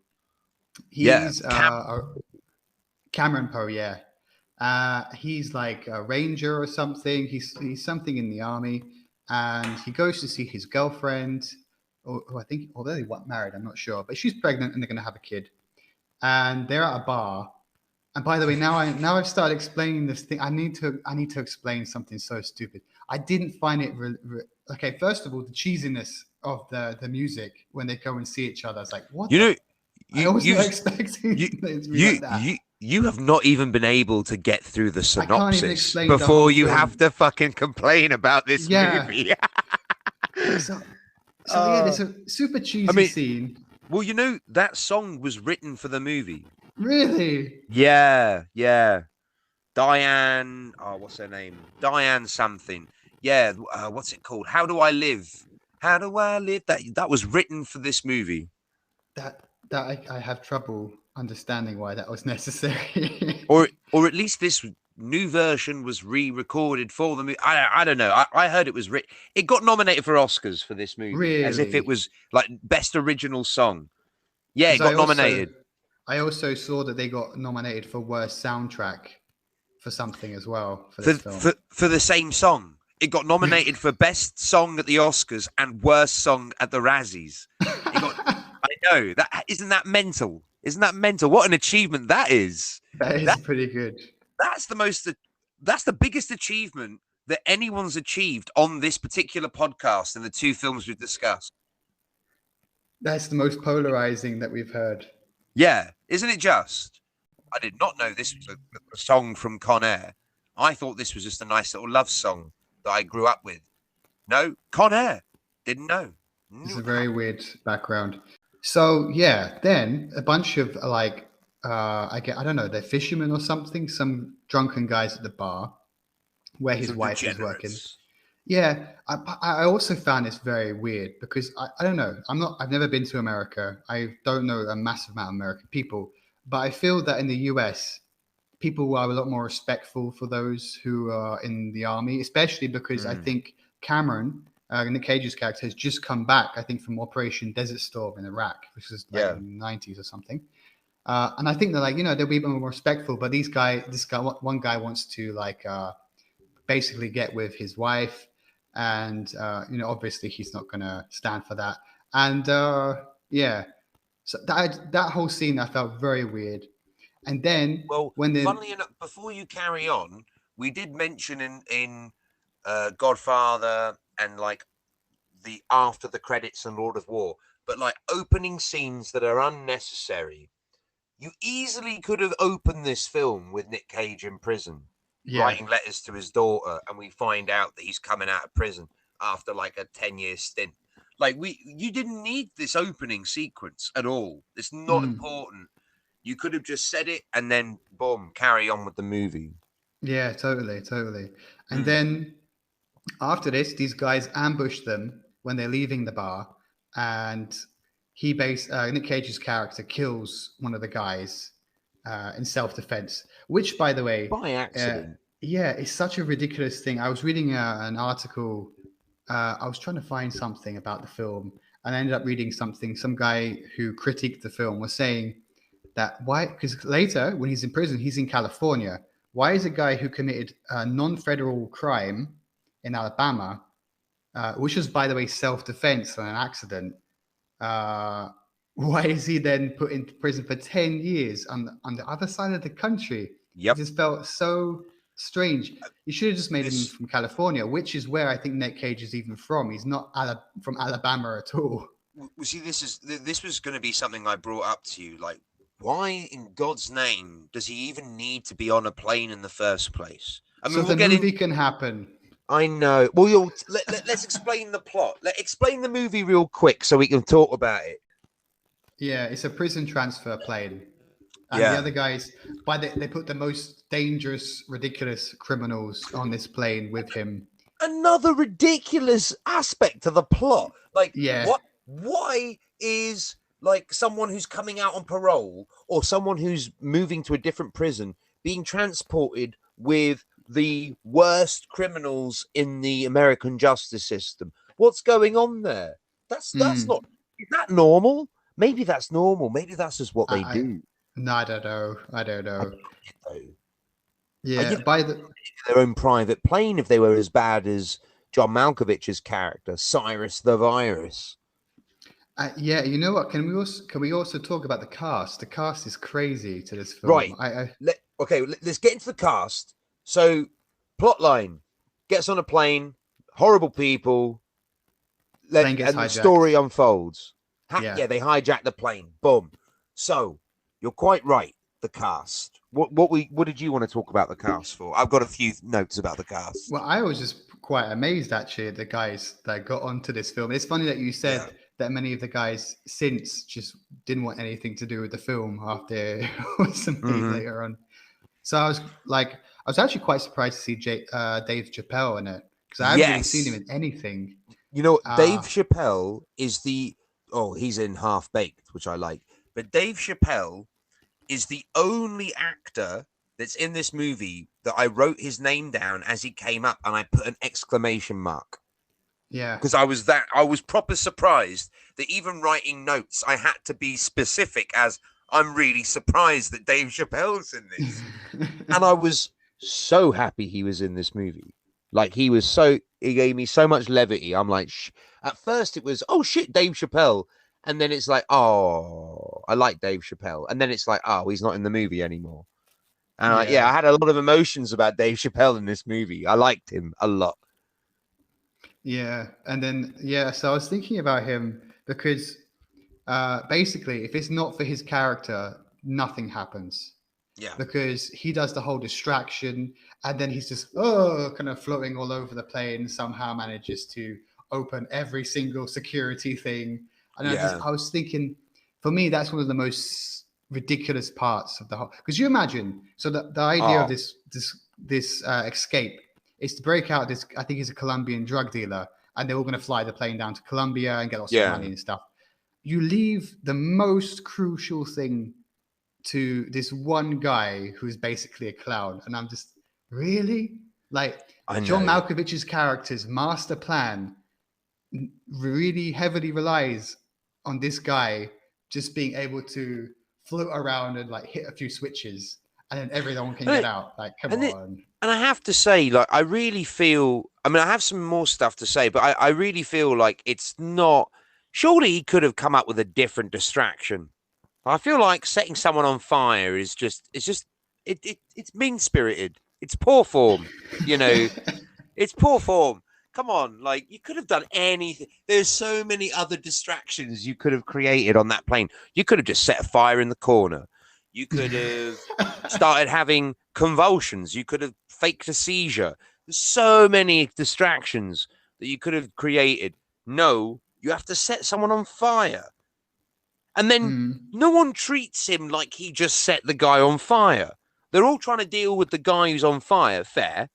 Yeah, He's Cameron Poe, yeah. He's like a ranger or something. He's something in the army, and he goes to see his girlfriend, or who I think, although they weren't married, I'm not sure, but she's pregnant and they're going to have a kid. And they're at a bar, And by the way, I've started explaining this thing. I need to explain something so stupid. I didn't find it okay. First of all, the cheesiness of the music when they go and see each other. It's like, what You the? know, I you was you not expecting you it to be you like that. you have not even been able to get through the I can't even synopsis explain the whole before you have film. to fucking complain about this Yeah. movie. So yeah, there's a super I cheesy mean, scene. well, that song was written for the movie. Really? Yeah, yeah. Diane, what's her name? Diane something. Yeah, what's it called? How Do I Live? How Do I Live? That was written for this movie. I have trouble understanding why that was necessary. Or at least this new version was re-recorded for the movie. I don't know. I heard it was it got nominated for Oscars for this movie, as if it Really? was like best original song. Yeah, it Because got nominated. I also saw that they got nominated for worst soundtrack for something as well for for this film. for the same song. It got nominated for best song at the Oscars and worst song at the Razzies. It got. I know that isn't that mental. Isn't that mental? What an achievement that is. That is pretty good. That's the most. That's the biggest achievement that anyone's achieved on this particular podcast and the two films we've discussed. That's the most polarizing that we've heard. Yeah, isn't it just? I did not know this was a song from Con Air. I thought this was just a nice little love song that I grew up with. No, Con Air. Didn't know. It's a very weird background. So yeah, then a bunch of I don't know, they're fishermen or something, some drunken guys at the bar where his wife is working. Yeah, I also found this very weird because I don't know. I've never been to America. I don't know a massive amount of American people, but I feel that in the US, people are a lot more respectful for those who are in the army, especially because I think Cameron, Nick Cage's character, has just come back, I think, from Operation Desert Storm in Iraq, which was in the 90s or something. And I think they're they'll be more respectful, but one guy wants to basically get with his wife, and obviously he's not going to stand for that. And so that whole scene I felt very weird. And then, funnily enough, before you carry on, we did mention in Godfather and the after the credits and Lord of War, but opening scenes that are unnecessary. You easily could have opened this film with Nick Cage in prison, writing letters to his daughter, and we find out that he's coming out of prison after a 10-year stint. You didn't need this opening sequence at all. It's not important. You could have just said it and then, boom, carry on with the movie. Yeah, totally. And then after this, these guys ambush them when they're leaving the bar, and Nick Cage's character kills one of the guys in self-defense, which, by the way, by accident. It's such a ridiculous thing. I was reading an article. I was trying to find something about the film, and I ended up reading something. Some guy who critiqued the film was saying that because later when he's in prison, he's in California. Why is a guy who committed a non-federal crime in Alabama, which was, by the way, self-defense on an accident, why is he then put into prison for 10 years on the other side of the country? Yep. It just felt so strange. You should have just made him from California, which is where I think Nick Cage is even from. He's not from Alabama at all. Well, see, this was going to be something I brought up to you. Why in God's name does he even need to be on a plane in the first place? I mean, so the movie can happen. I know. Well, let's explain the plot. Explain the movie real quick so we can talk about it. Yeah, it's a prison transfer plane. And the other guys, they put the most dangerous, ridiculous criminals on this plane with him. Another ridiculous aspect of the plot. Why is someone who's coming out on parole or someone who's moving to a different prison being transported with the worst criminals in the American justice system? What's going on there? That's not. Is that normal? Maybe that's normal. Maybe that's just what they do. No, I don't know. Yeah, by their own private plane if they were as bad as John Malkovich's character, Cyrus the Virus. You know what? Can we also talk about the cast? The cast is crazy to this film. Right. Okay, let's get into the cast. So, plot line: gets on a plane, horrible people, Plane gets and the story hijacked. unfolds. Yeah. Yeah, they hijack the plane. Boom. So, you're quite right. The cast. What did you want to talk about the cast for? I've got a few notes about the cast. Well, I was just quite amazed actually at the guys that got onto this film. It's funny that you Yeah. said that many of the guys since just didn't want anything to do with the film after it was made Mm-hmm. later on. So I was actually quite surprised to see Dave Chappelle in it because I haven't really seen him Yes. in anything. You know, Dave Uh, Chappelle is he's in Half Baked, which I like. But Dave Chappelle is the only actor that's in this movie that I wrote his name down as he came up and I put an exclamation mark. yeah. Because I was proper surprised that even writing notes, I had to be specific as I'm really surprised that Dave Chappelle's in this. And I was so happy he was in this movie. Like he gave me so much levity. I'm like, at first it was, oh shit, Dave Chappelle. And then it's like, oh, I like Dave Chappelle. And then it's like, oh, he's not in the movie anymore. And I Yeah. had a lot of emotions about Dave Chappelle in this movie. I liked him a lot. Yeah. And then, so I was thinking about him because basically, if it's not for his character, nothing happens. Yeah. Because he does the whole distraction and then he's just kind of floating all over the plane, somehow manages to open every single security thing. And Yeah. I was thinking, for me, that's one of the most ridiculous parts of the whole. Because you imagine, so the idea of Oh, this escape is to break out this. I think he's a Colombian drug dealer, and they're all going to fly the plane down to Colombia and get lots of yeah. money and stuff. You leave the most crucial thing to this one guy who's basically a clown, and I'm just really like I John know. Malkovich's character's master plan really heavily relies on this guy just being able to float around and like hit a few switches and then everyone can get out. Like, come And it, on. and I have to say, like, I really feel. I mean, I have some more stuff to say, but I really feel like it's not. Surely he could have come up with a different distraction. I feel like setting someone on fire is it's mean spirited. It's poor form. You know, it's poor form. Come on, like you could have done anything. There's so many other distractions you could have created on that plane. You could have just set a fire in the corner. You could have started having convulsions. You could have faked a seizure. There's so many distractions that you could have created. No, you have to set someone on fire. And then no one treats him like he just set the guy on fire. They're all trying to deal with the guy who's on fire, fair.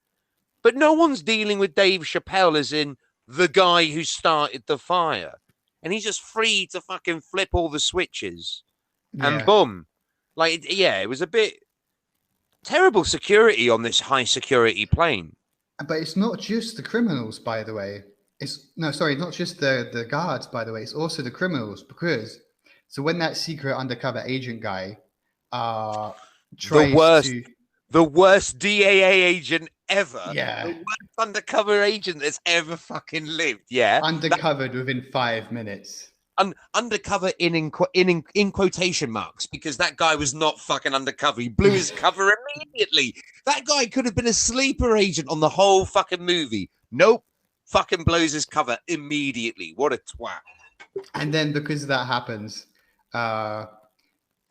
But no one's dealing with Dave Chappelle as in the guy who started the fire. And he's just free to fucking flip all the switches. And Yeah. boom. Like, it was a bit terrible security on this high security plane. But it's not just the criminals, by the way. Not just the guards, by the way. It's also the criminals because so when that secret undercover agent guy tries the worst DAA agent ever. Yeah. The worst undercover agent that's ever fucking lived. Yeah. Undercovered within 5 minutes. Undercover in quotation marks because that guy was not fucking undercover. He blew his cover immediately. That guy could have been a sleeper agent on the whole fucking movie. Nope. Fucking blows his cover immediately. What a twat. And then because that happens, the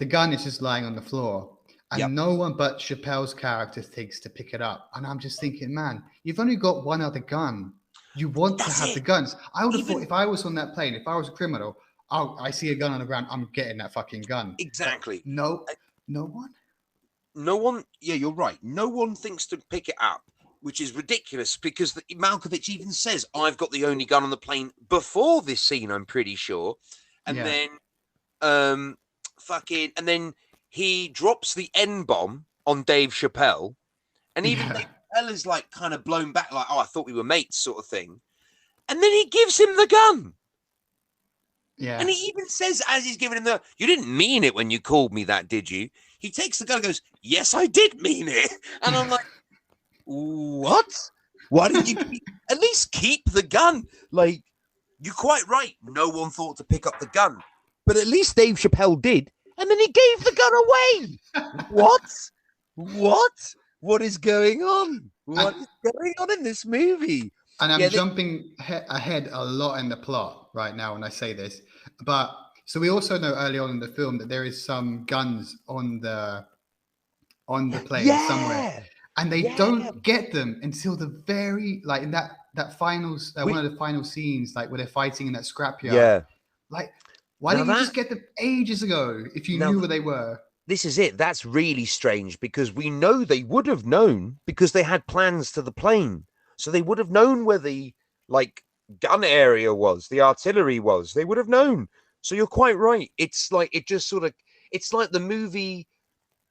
gun is just lying on the floor. And no one but Chappelle's character thinks to pick it up. And I'm just thinking, man, you've only got one other gun. You want to have the guns. I would have thought if I was on that plane, if I was a criminal, I see a gun on the ground, I'm getting that fucking gun. Exactly. But no one. No one. Yeah, you're right. No one thinks to pick it up, which is ridiculous because Malkovich even says, I've got the only gun on the plane before this scene, I'm pretty sure. And then, and then he drops the N-bomb on Dave Chappelle. And even Dave Chappelle is like kind of blown back, like, oh, I thought we were mates sort of thing. And then he gives him the gun. Yeah. And he even says, as he's giving him you didn't mean it when you called me that, did you? He takes the gun and goes, yes, I did mean it. And I'm like, what? Why didn't you at least keep the gun? Like, you're quite right. No one thought to pick up the gun. But at least Dave Chappelle did. And then he gave the gun away. What? what? What is going on? What is going on in this movie? And I'm Yeah, jumping ahead a lot in the plot right now when I say this. But so we also know early on in the film that there is some guns on the plane somewhere, yeah, and they yeah, don't get them until the very like in that final one of the final scenes, like where they're fighting in that scrapyard. yeah. Like, why Now didn't you that just get them ages ago if you now knew where they were? this is it. That's really strange because we know they would have known because they had plans to the plane. So they would have known where the like gun area was, the artillery was. They would have known. So you're quite right. It's like it just sort of it's like the movie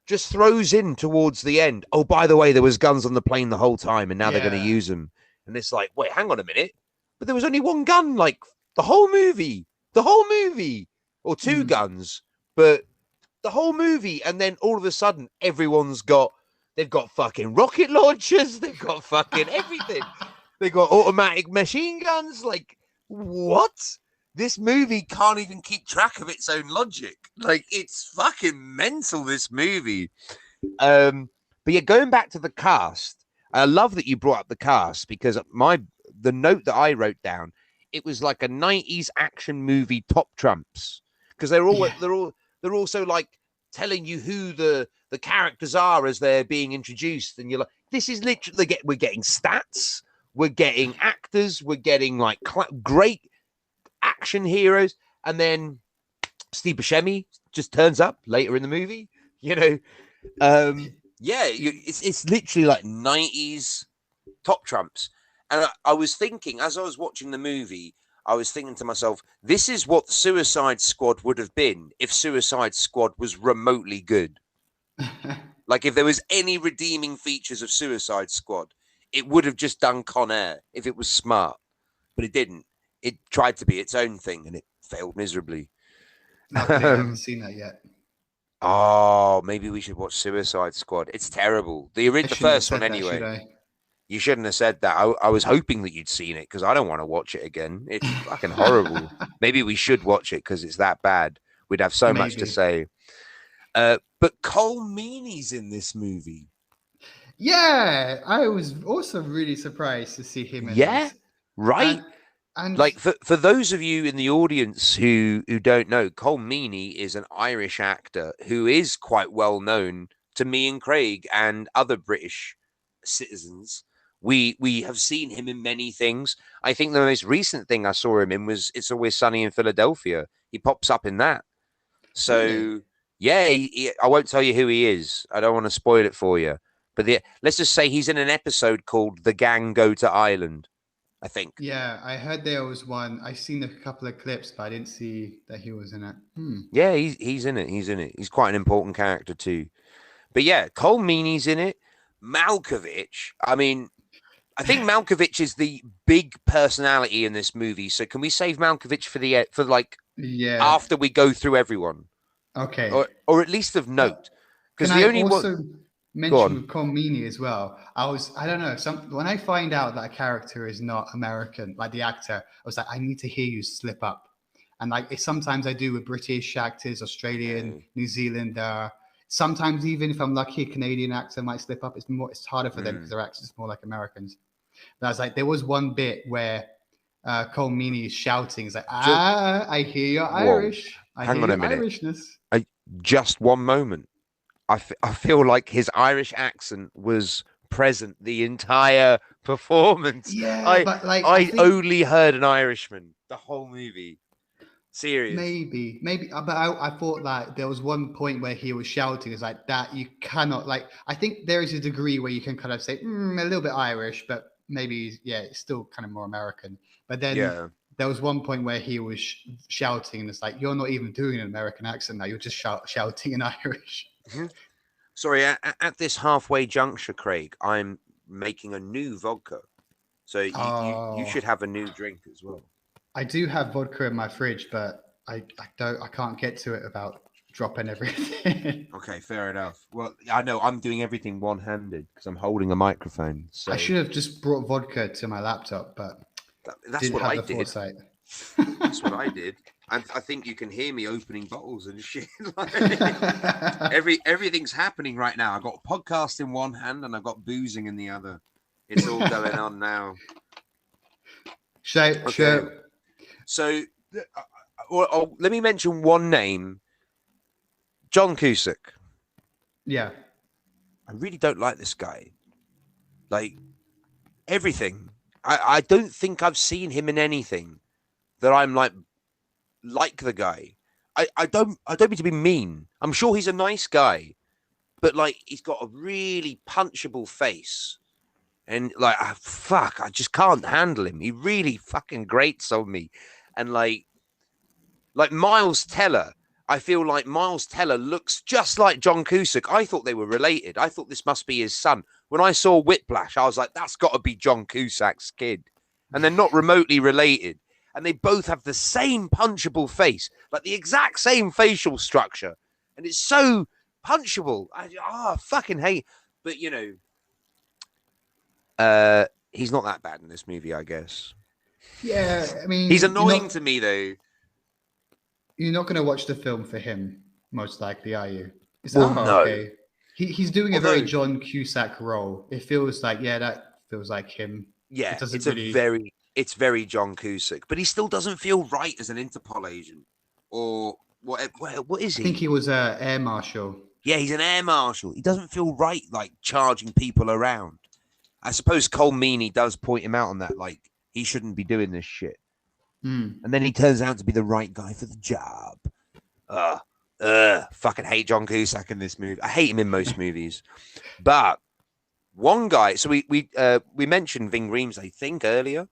just throws in towards the end. Oh, by the way, there was guns on the plane the whole time and now they're going to Yeah. use them. And it's like, wait, hang on a minute. But there was only one gun like the whole movie. The whole movie or two guns, but the whole movie, and then all of a sudden they've got fucking rocket launchers, they've got fucking everything, they've got automatic machine guns. Like, what? This movie can't even keep track of its own logic. Like, it's fucking mental, this movie. But yeah, going back to the cast, I love that you brought up the cast because the note that I wrote down, it was like a 90s action movie top trumps because they're also like telling you who the characters are as they're being introduced, and you're like, this is literally we're getting stats, we're getting actors, we're getting like great action heroes, and then Steve Buscemi just turns up later in the movie. You know, it's literally like 90s top trumps. And I was thinking as I was watching the movie, I was thinking to myself, this is what Suicide Squad would have been if Suicide Squad was remotely good. Like if there was any redeeming features of Suicide Squad, it would have just done Con Air if it was smart. But it didn't. It tried to be its own thing and it failed miserably. Luckily, I haven't seen that yet. Oh, maybe we should watch Suicide Squad. It's terrible. The first one anyway. You shouldn't have said that. I was hoping that you'd seen it because I don't want to watch it again. It's fucking horrible. Maybe we should watch it because it's that bad. We'd have so much to say. But Cole Meany's in this movie. Yeah, I was also really surprised to see him in this. Right? And like for those of you in the audience who don't know, Cole Meany is an Irish actor who is quite well known to me and Craig and other British citizens. We have seen him in many things. I think the most recent thing I saw him in was It's Always Sunny in Philadelphia. He pops up in that. So, really? Yeah, I won't tell you who he is. I don't want to spoil it for you. But let's just say he's in an episode called The Gang Go to Ireland, I think. Yeah, I heard there was one. I've seen a couple of clips, but I didn't see that he was in it. Yeah, he's in it. He's in it. He's quite an important character too. But yeah, Cole Meany's in it. Malkovich, I mean, I think Malkovich is the big personality in this movie. So can we save Malkovich after we go through everyone? Okay. Or at least of note. Because the only one mention with Cole Meany as well. I don't know. When I find out that a character is not American, like the actor, I was like, I need to hear you slip up. And like sometimes I do with British actors, Australian, New Zealand. Sometimes even if I'm lucky, a Canadian actor might slip up. It's harder for them because their accents more like Americans. But I was like, there was one bit where Cole Meany is shouting. It's like, I hear you're Irish. Hang on a minute. Irishness. Just one moment. I feel like his Irish accent was present the entire performance. Yeah, but like I only heard an Irishman the whole movie. Serious. Maybe, but I thought that there was one point where he was shouting. It's like that you cannot like. I think there is a degree where you can kind of say a little bit Irish, but maybe it's still kind of more American. But then there was one point where he was shouting, and it's like you're not even doing an American accent now. You're just shouting in Irish. Mm-hmm. Sorry, at this halfway juncture, Craig, I'm making a new vodka, so you should have a new drink as well. I do have vodka in my fridge, but I can't get to it without dropping everything. Okay, fair enough. Well, I know I'm doing everything one-handed because I'm holding a microphone. So I should have just brought vodka to my laptop, but that's what I did. That's what I did. I think you can hear me opening bottles and shit. Like, everything's happening right now. I've got a podcast in one hand and I've got boozing in the other. It's all going on now. Sure. So, let me mention one name. John Cusack. Yeah. I really don't like this guy. Like, everything. I don't think I've seen him in anything that I'm like the guy. I don't mean to be mean. I'm sure he's a nice guy, but like he's got a really punchable face, and like fuck, I just can't handle him. He really fucking grates on me, and like Miles Teller. I feel like Miles Teller looks just like John Cusack. I thought they were related. I thought this must be his son. When I saw Whiplash, I was like, that's got to be John Cusack's kid, and they're not remotely related. And they both have the same punchable face, like the exact same facial structure. And it's so punchable. I fucking hate. But, you know, he's not that bad in this movie, I guess. Yeah, I mean... He's annoying to me, though. You're not going to watch the film for him, most likely, are you? No. Okay. He's doing a very John Cusack role. It feels like, that feels like him. Yeah, it's very John Cusack, but he still doesn't feel right as an Interpol agent. Or what is he? I think he was an air marshal. Yeah, he's an air marshal. He doesn't feel right, like, charging people around. I suppose Cole Meany does point him out on that, like, he shouldn't be doing this shit. And then he turns out to be the right guy for the job. Fucking hate John Cusack in this movie. I hate him in most movies. But one guy, so we mentioned Ving Rhames, I think, earlier.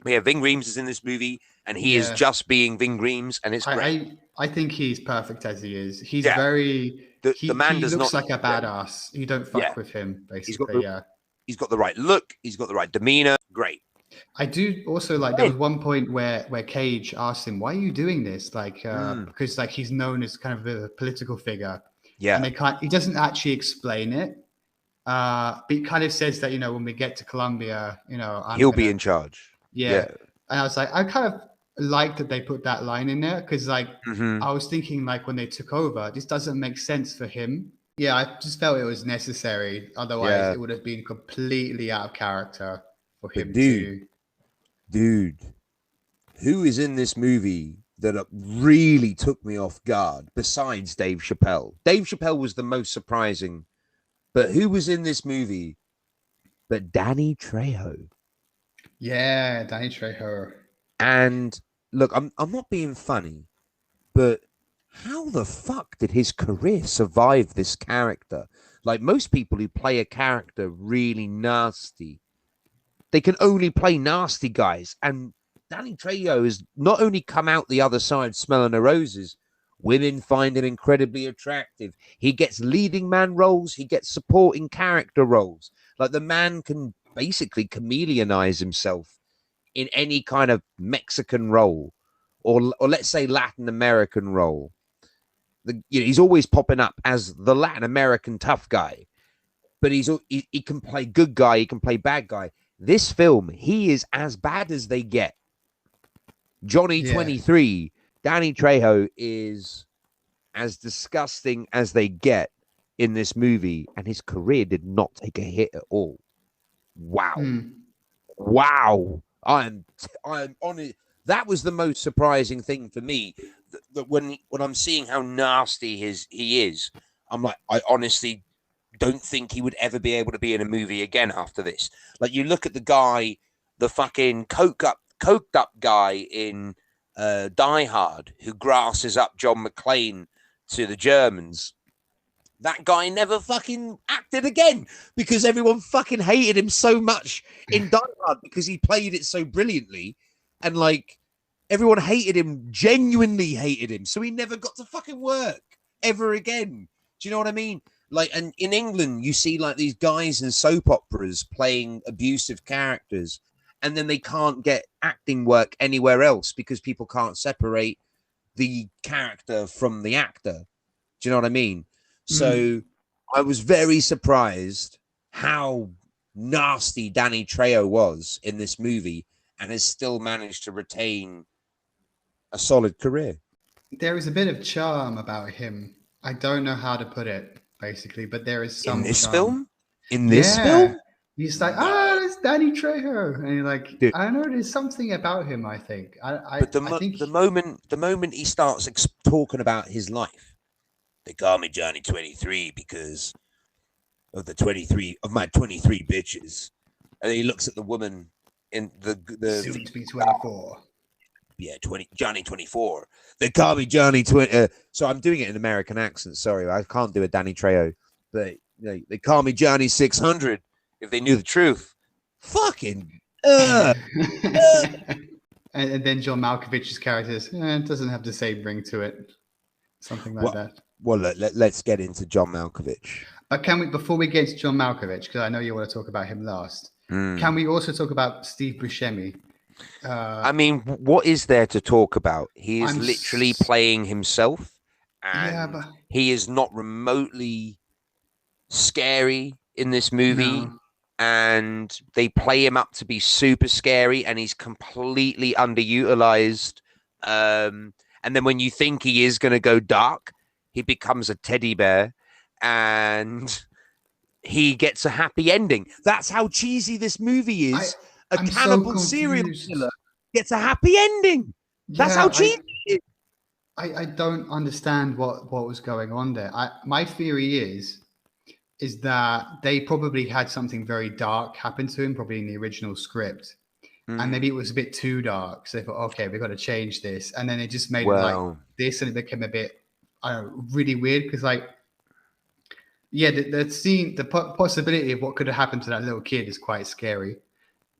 Yeah, Ving Rhames is in this movie, and he is just being Ving Rhames, and it's great. I think he's perfect as he is. He's very... The man does looks like a badass. You don't fuck with him, basically. He's got the right look. He's got the right demeanor. Great. I do also like, there was one point where Cage asked him, why are you doing this? Like, because like he's known as kind of a political figure. Yeah. And he doesn't actually explain it. But he kind of says that, when we get to Colombia, he'll be in charge. Yeah. And I was like, I kind of like that they put that line in there, because like I was thinking, like, when they took over, this doesn't make sense for him. Yeah, I just felt it was necessary. Otherwise, it would have been completely out of character for him Dude, who is in this movie that really took me off guard besides Dave Chappelle? Dave Chappelle was the most surprising, but who was in this movie but Danny Trejo? Yeah, Danny Trejo. And look, I'm not being funny, but how the fuck did his career survive this character? Like, most people who play a character really nasty, they can only play nasty guys. And Danny Trejo has not only come out the other side smelling the roses, women find him incredibly attractive. He gets leading man roles. He gets supporting character roles. Like, the man can basically chameleonize himself in any kind of Mexican role, or let's say Latin American role. He's always popping up as the Latin American tough guy, but he can play good guy. He can play bad guy. This film, he is as bad as they get. Johnny 23, Danny Trejo is as disgusting as they get in this movie, and his career did not take a hit at all. Wow. Wow. I'm on it. That was the most surprising thing for me. That when I'm seeing how nasty he is, I'm like, I honestly don't think he would ever be able to be in a movie again after this. Like, you look at the guy, the fucking coked up guy in Die Hard, who grasses up John McClane to the Germans. That guy never fucking acted again because everyone fucking hated him so much in Die Hard because he played it so brilliantly, and like, everyone hated him, genuinely hated him, so he never got to fucking work ever again. Do you know what I mean? Like, and in England, you see like these guys in soap operas playing abusive characters, and then they can't get acting work anywhere else because people can't separate the character from the actor. Do you know what I mean? So I was very surprised how nasty Danny Trejo was in this movie, and has still managed to retain a solid career. There is a bit of charm about him. I don't know how to put it, basically, but there is In some this charm. film? In this Yeah. film? He's like, No. it's Danny Trejo. And you're like, Dude. I don't know, there's something about him, I think. But I think the moment he starts talking about his life, they call me Johnny 23 because of my 23 bitches, and then he looks at the woman in the soon to be 24. Yeah, Johnny 24. They call me Johnny 20. So I'm doing it in American accent. Sorry, I can't do a Danny Trejo, but they call me Johnny 600. If they knew the truth, fucking. And then John Malkovich's character doesn't have the same ring to it. Something like that. Well, let's get into John Malkovich. But can we, before we get to John Malkovich, because I know you want to talk about him last, can we also talk about Steve Buscemi? I mean, what is there to talk about? He is literally playing himself, and he is not remotely scary in this movie. No. And they play him up to be super scary, and he's completely underutilized. And then when you think he is going to go dark, he becomes a teddy bear, and he gets a happy ending. That's how cheesy this movie is. A cannibal serial killer gets a happy ending. That's how cheesy it is. I don't understand what was going on there. My theory is that they probably had something very dark happen to him, probably in the original script. And maybe it was a bit too dark. So they thought, okay, we've got to change this. And then they just made it like this, and it became a bit, I don't know, really weird. Because the scene, the possibility of what could have happened to that little kid is quite scary.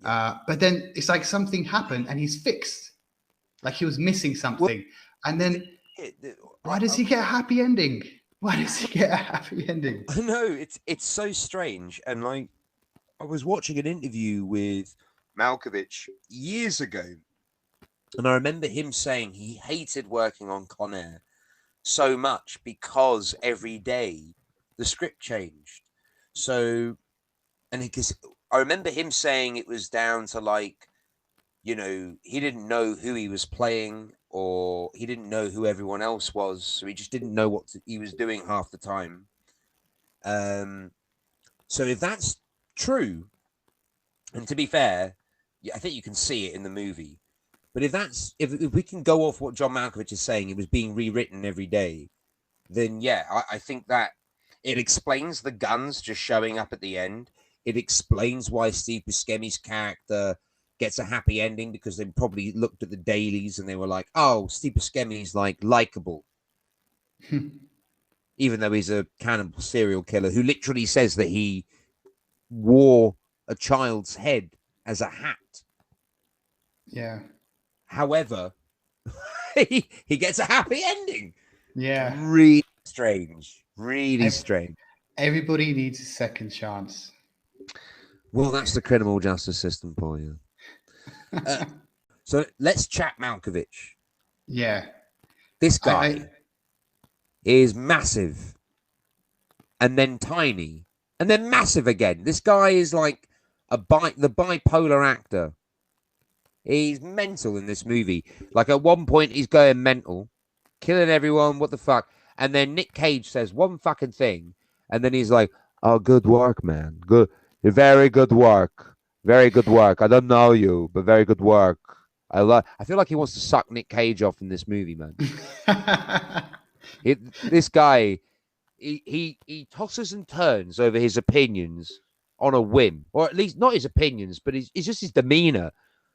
But then it's like something happened and he's fixed. Like he was missing something. And then why does he get a happy ending? Why does he get a happy ending? I know, it's so strange. And like, I was watching an interview with Malkovich years ago, and I remember him saying he hated working on Con Air so much because every day the script changed. So, and because I remember him saying it was down to like, he didn't know who he was playing, or he didn't know who everyone else was, so he just didn't know what he was doing half the time. So if that's true, and to be fair, I think you can see it in the movie. But if we can go off what John Malkovich is saying, it was being rewritten every day, then I think that it explains the guns just showing up at the end. It explains why Steve Buscemi's character gets a happy ending, because they probably looked at the dailies and they were like, oh, Steve Buscemi's like likable. Even though he's a cannibal serial killer who literally says that he wore a child's head as a hat. Yeah. However, he gets a happy ending. Yeah. Really strange. Really strange. Everybody needs a second chance. Well, that's the criminal justice system for you. So let's chat Malkovich. Yeah. This guy is massive, and then tiny, and then massive again. This guy is like the bipolar actor. He's mental in this movie. Like at one point he's going mental, killing everyone. What the fuck? And then Nick Cage says one fucking thing, and then he's like, "Oh, good work, man. Good, very good work. Very good work. I don't know you, but very good work." I feel like he wants to suck Nick Cage off in this movie, man. This guy, he tosses and turns over his opinions on a whim, or at least not his opinions, but it's just his demeanor.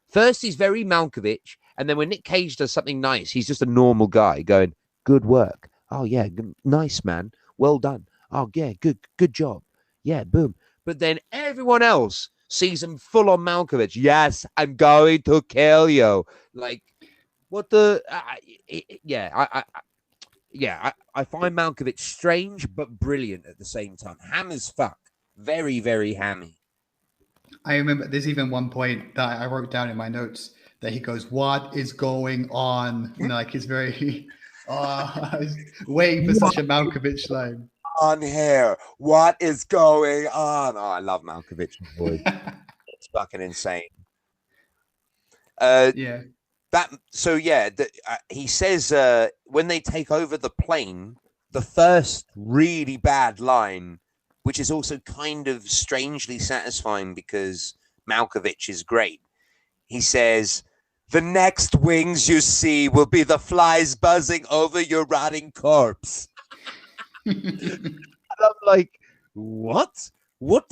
First, he's very Malkovich, and then when Nick Cage does something nice, he's just a normal guy going, "Good work. Oh yeah, nice, man. Well done. Oh yeah, good job. Yeah, boom." But then everyone else sees him full on Malkovich. "Yes, I'm going to kill you." Like, what the? I find Malkovich strange but brilliant at the same time. Ham as fuck. Very, very hammy. I remember there's even one point that I wrote down in my notes that he goes, "What is going on?" Like he's very, I was waiting for such a Malkovich line. On here, what is going on? Oh, I love Malkovich, boy. It's fucking insane. Yeah. he says when they take over the plane, the first really bad line, which is also kind of strangely satisfying because Malkovich is great. He says, "The next wings you see will be the flies buzzing over your rotting corpse." And I'm like, what? What?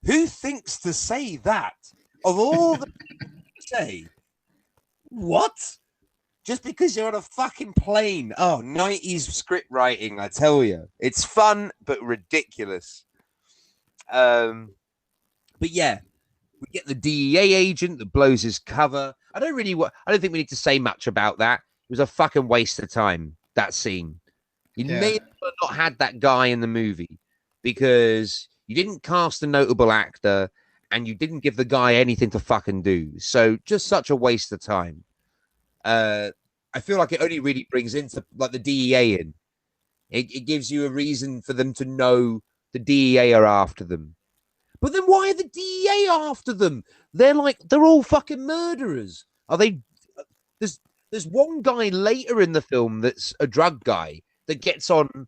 Who thinks to say that? Of all the say, what? Just because you're on a fucking plane. Oh, 90s script writing, I tell you. It's fun, but ridiculous. But yeah, we get the DEA agent that blows his cover. I don't think we need to say much about that. It was a fucking waste of time, that scene. You may have not had that guy in the movie because you didn't cast a notable actor and you didn't give the guy anything to fucking do. So just such a waste of time. I feel like it only really brings into like the DEA in. It gives you a reason for them to know the DEA are after them. But then why are the DEA after them? They're all fucking murderers. Are they? There's one guy later in the film that's a drug guy that gets on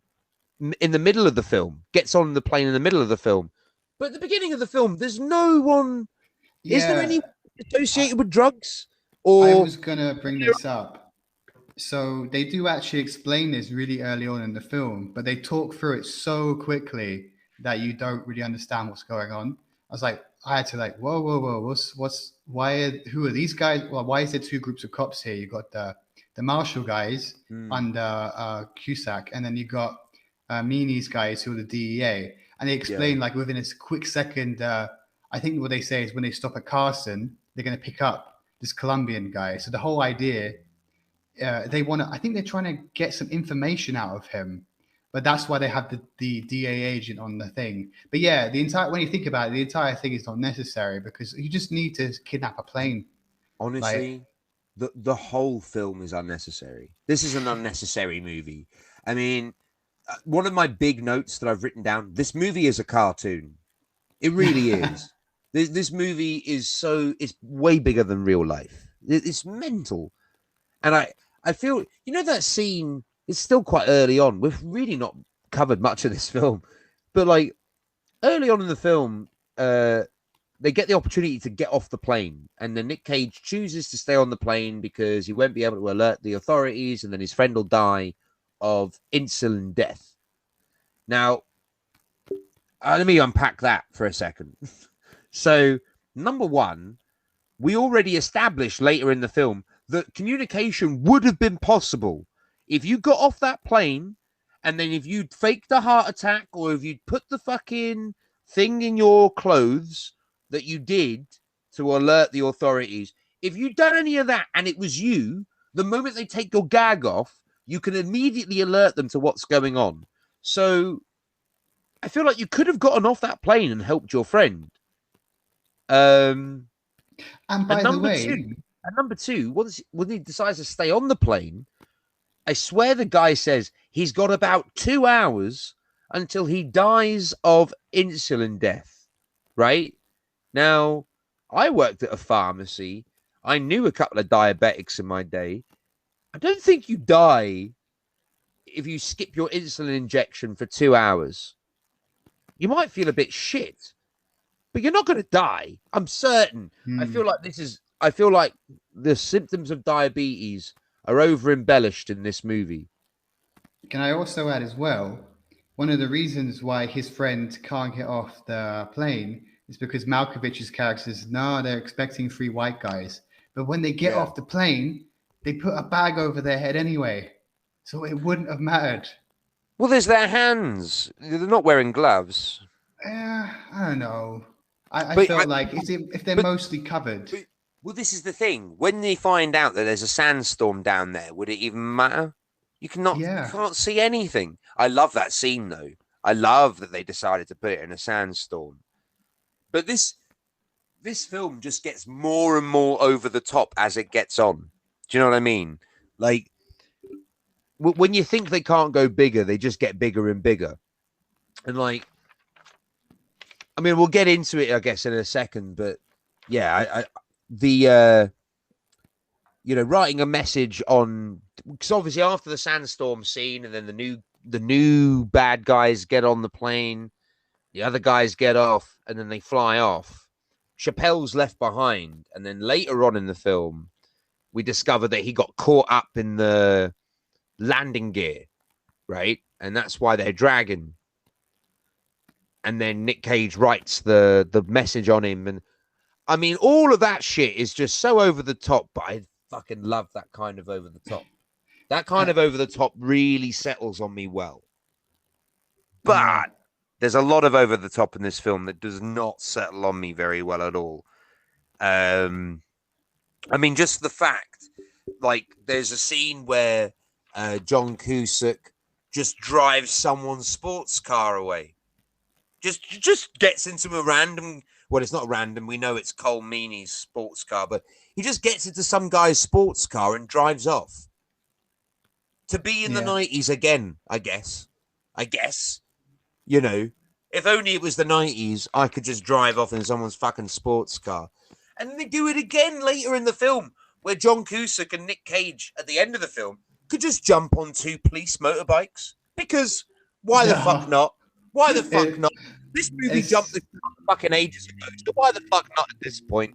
in the middle of the film, gets on the plane in the middle of the film. But at the beginning of the film, there's no one. Yeah. Is there anyone associated with drugs? I was gonna bring this up. So they do actually explain this really early on in the film, but they talk through it so quickly that you don't really understand what's going on. I had to whoa, who are these guys? Well, why is there two groups of cops here? You got the marshal guys under Cusack, and then you got Meany's guys who are the DEA, and they explain within a quick second. I think what they say is when they stop at Carson, they're going to pick up this Colombian guy. So the whole idea, they want to. I think they're trying to get some information out of him, but that's why they have the DA agent on the thing. But yeah, when you think about it, the entire thing is not necessary because you just need to kidnap a plane. Honestly, the whole film is unnecessary. This is an unnecessary movie. I mean, one of my big notes that I've written down: this movie is a cartoon. It really is. This movie is it's way bigger than real life. It's mental, and I feel that scene. It's still quite early on. We've really not covered much of this film, but like early on in the film, they get the opportunity to get off the plane, and then Nick Cage chooses to stay on the plane because he won't be able to alert the authorities, and then his friend will die of insulin death. Now, let me unpack that for a second. So, number one, we already established later in the film that communication would have been possible if you got off that plane and then if you'd faked a heart attack or if you'd put the fucking thing in your clothes that you did to alert the authorities, if you'd done any of that and it was you, the moment they take your gag off, you can immediately alert them to what's going on. So I feel like you could have gotten off that plane and helped your friend. And by the way, number two, when he decides to stay on the plane, I swear the guy says he's got about 2 hours until he dies of insulin death, right? Now, I worked at a pharmacy. I knew a couple of diabetics in my day. I don't think you die if you skip your insulin injection for 2 hours. You might feel a bit shit, but you're not going to die. I'm certain. I feel like the symptoms of diabetes are over embellished in this movie. Can I also add as well, one of the reasons why his friend can't get off the plane is because Malkovich's character says, no, they're expecting 3 white guys. But when they get off the plane, they put a bag over their head anyway. So it wouldn't have mattered. Well, there's their hands. They're not wearing gloves. I don't know. I felt like if they're mostly covered. Well, this is the thing. When they find out that there's a sandstorm down there, would it even matter? You can't see anything. I love that scene, though. I love that they decided to put it in a sandstorm. But this film just gets more and more over the top as it gets on. Do you know what I mean? Like, when you think they can't go bigger, they just get bigger and bigger. And like, I mean, we'll get into it, I guess, in a second. But yeah, writing a message on, because obviously after the sandstorm scene, and then the new bad guys get on the plane, the other guys get off, and then they fly off. Chappelle's left behind, and then later on in the film, we discover that he got caught up in the landing gear, right? And that's why they're dragging. And then Nick Cage writes the message on him, and I mean, all of that shit is just so over the top, but I fucking love that kind of over the top. That kind of over the top really settles on me well. But there's a lot of over the top in this film that does not settle on me very well at all. I mean, just the fact, like, there's a scene where John Cusack just drives someone's sports car away. Just gets into a random, well, it's not random, we know it's Cole Meany's sports car, but he just gets into some guy's sports car and drives off. To be in the 90s again, I guess. If only it was the 90s, I could just drive off in someone's fucking sports car. And then they do it again later in the film, where John Cusack and Nick Cage, at the end of the film, could just jump on 2 police motorbikes. Because why the fuck not? Why the fuck not? This movie jumped the fucking ages ago, so why the fuck not at this point?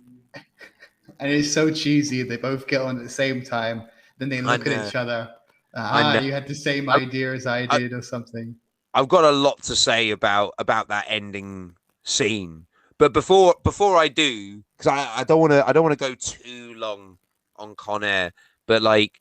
And it's so cheesy. They both get on at the same time. Then they look at each other. You had the same idea as I did, or something. I've got a lot to say about that ending scene, but before I do, because I don't want to go too long on Con Air, but like,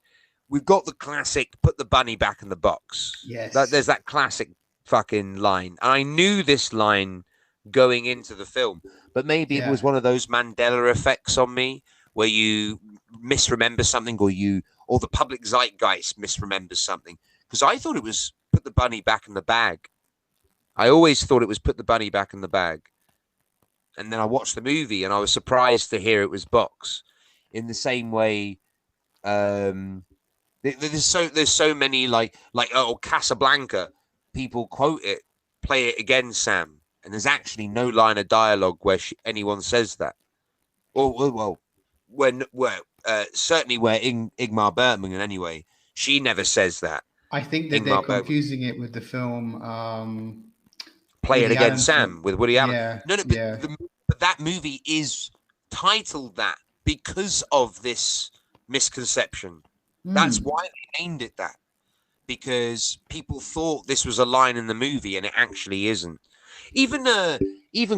we've got the classic "put the bunny back in the box." Yes, there's that classic fucking line, and I knew this line going into the film, but maybe it was one of those Mandela effects on me, where you misremember something, or the public zeitgeist misremembers something, because I thought it was "put the bunny back in the bag." I always thought it was "put the bunny back in the bag," and then I watched the movie and I was surprised to hear it was "box." In the same way, there's so many like Casablanca. People quote it, "Play it again, Sam," and there's actually no line of dialogue where anyone says that. Well, certainly where Ingmar Bergman, anyway, she never says that. I think that they're confusing it with the film "Play It Again, Sam" with Woody Allen. Yeah. But that movie is titled that because of this misconception. That's why they named it that. Because people thought this was a line in the movie, and it actually isn't. Even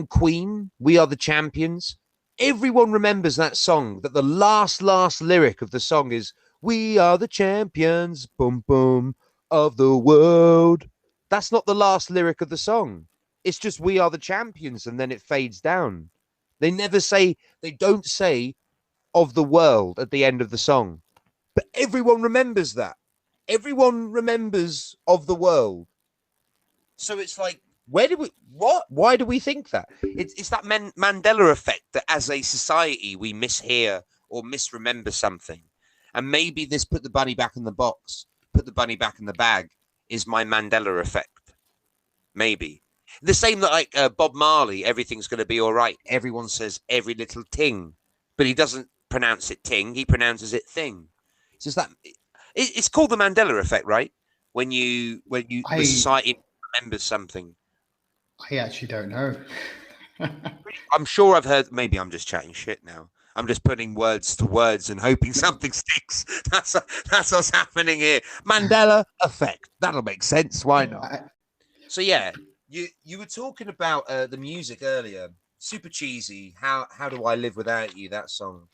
Queen, "We Are the Champions," everyone remembers that song, that the last lyric of the song is "We are the champions, boom, boom, of the world." That's not the last lyric of the song. It's just "We are the champions," and then it fades down. They don't say "of the world" at the end of the song. But everyone remembers that. Everyone remembers "of the world." So it's like, why do we think that? It's that Mandela effect, that as a society we mishear or misremember something. And maybe this "put the bunny back in the box, put the bunny back in the bag" is my Mandela effect. Maybe. The same that like Bob Marley, "Everything's going to be all right." Everyone says "every little ting," but he doesn't pronounce it ting. He pronounces it thing. It's just that it's called the Mandela effect, right? When the society remembers something. I actually don't know. I'm sure I've heard. Maybe I'm just chatting shit now. I'm just putting words to words and hoping something sticks. That's what's happening here. Mandela effect. That'll make sense. Why not? So yeah, you were talking about the music earlier. Super cheesy. How do I live without you? That song.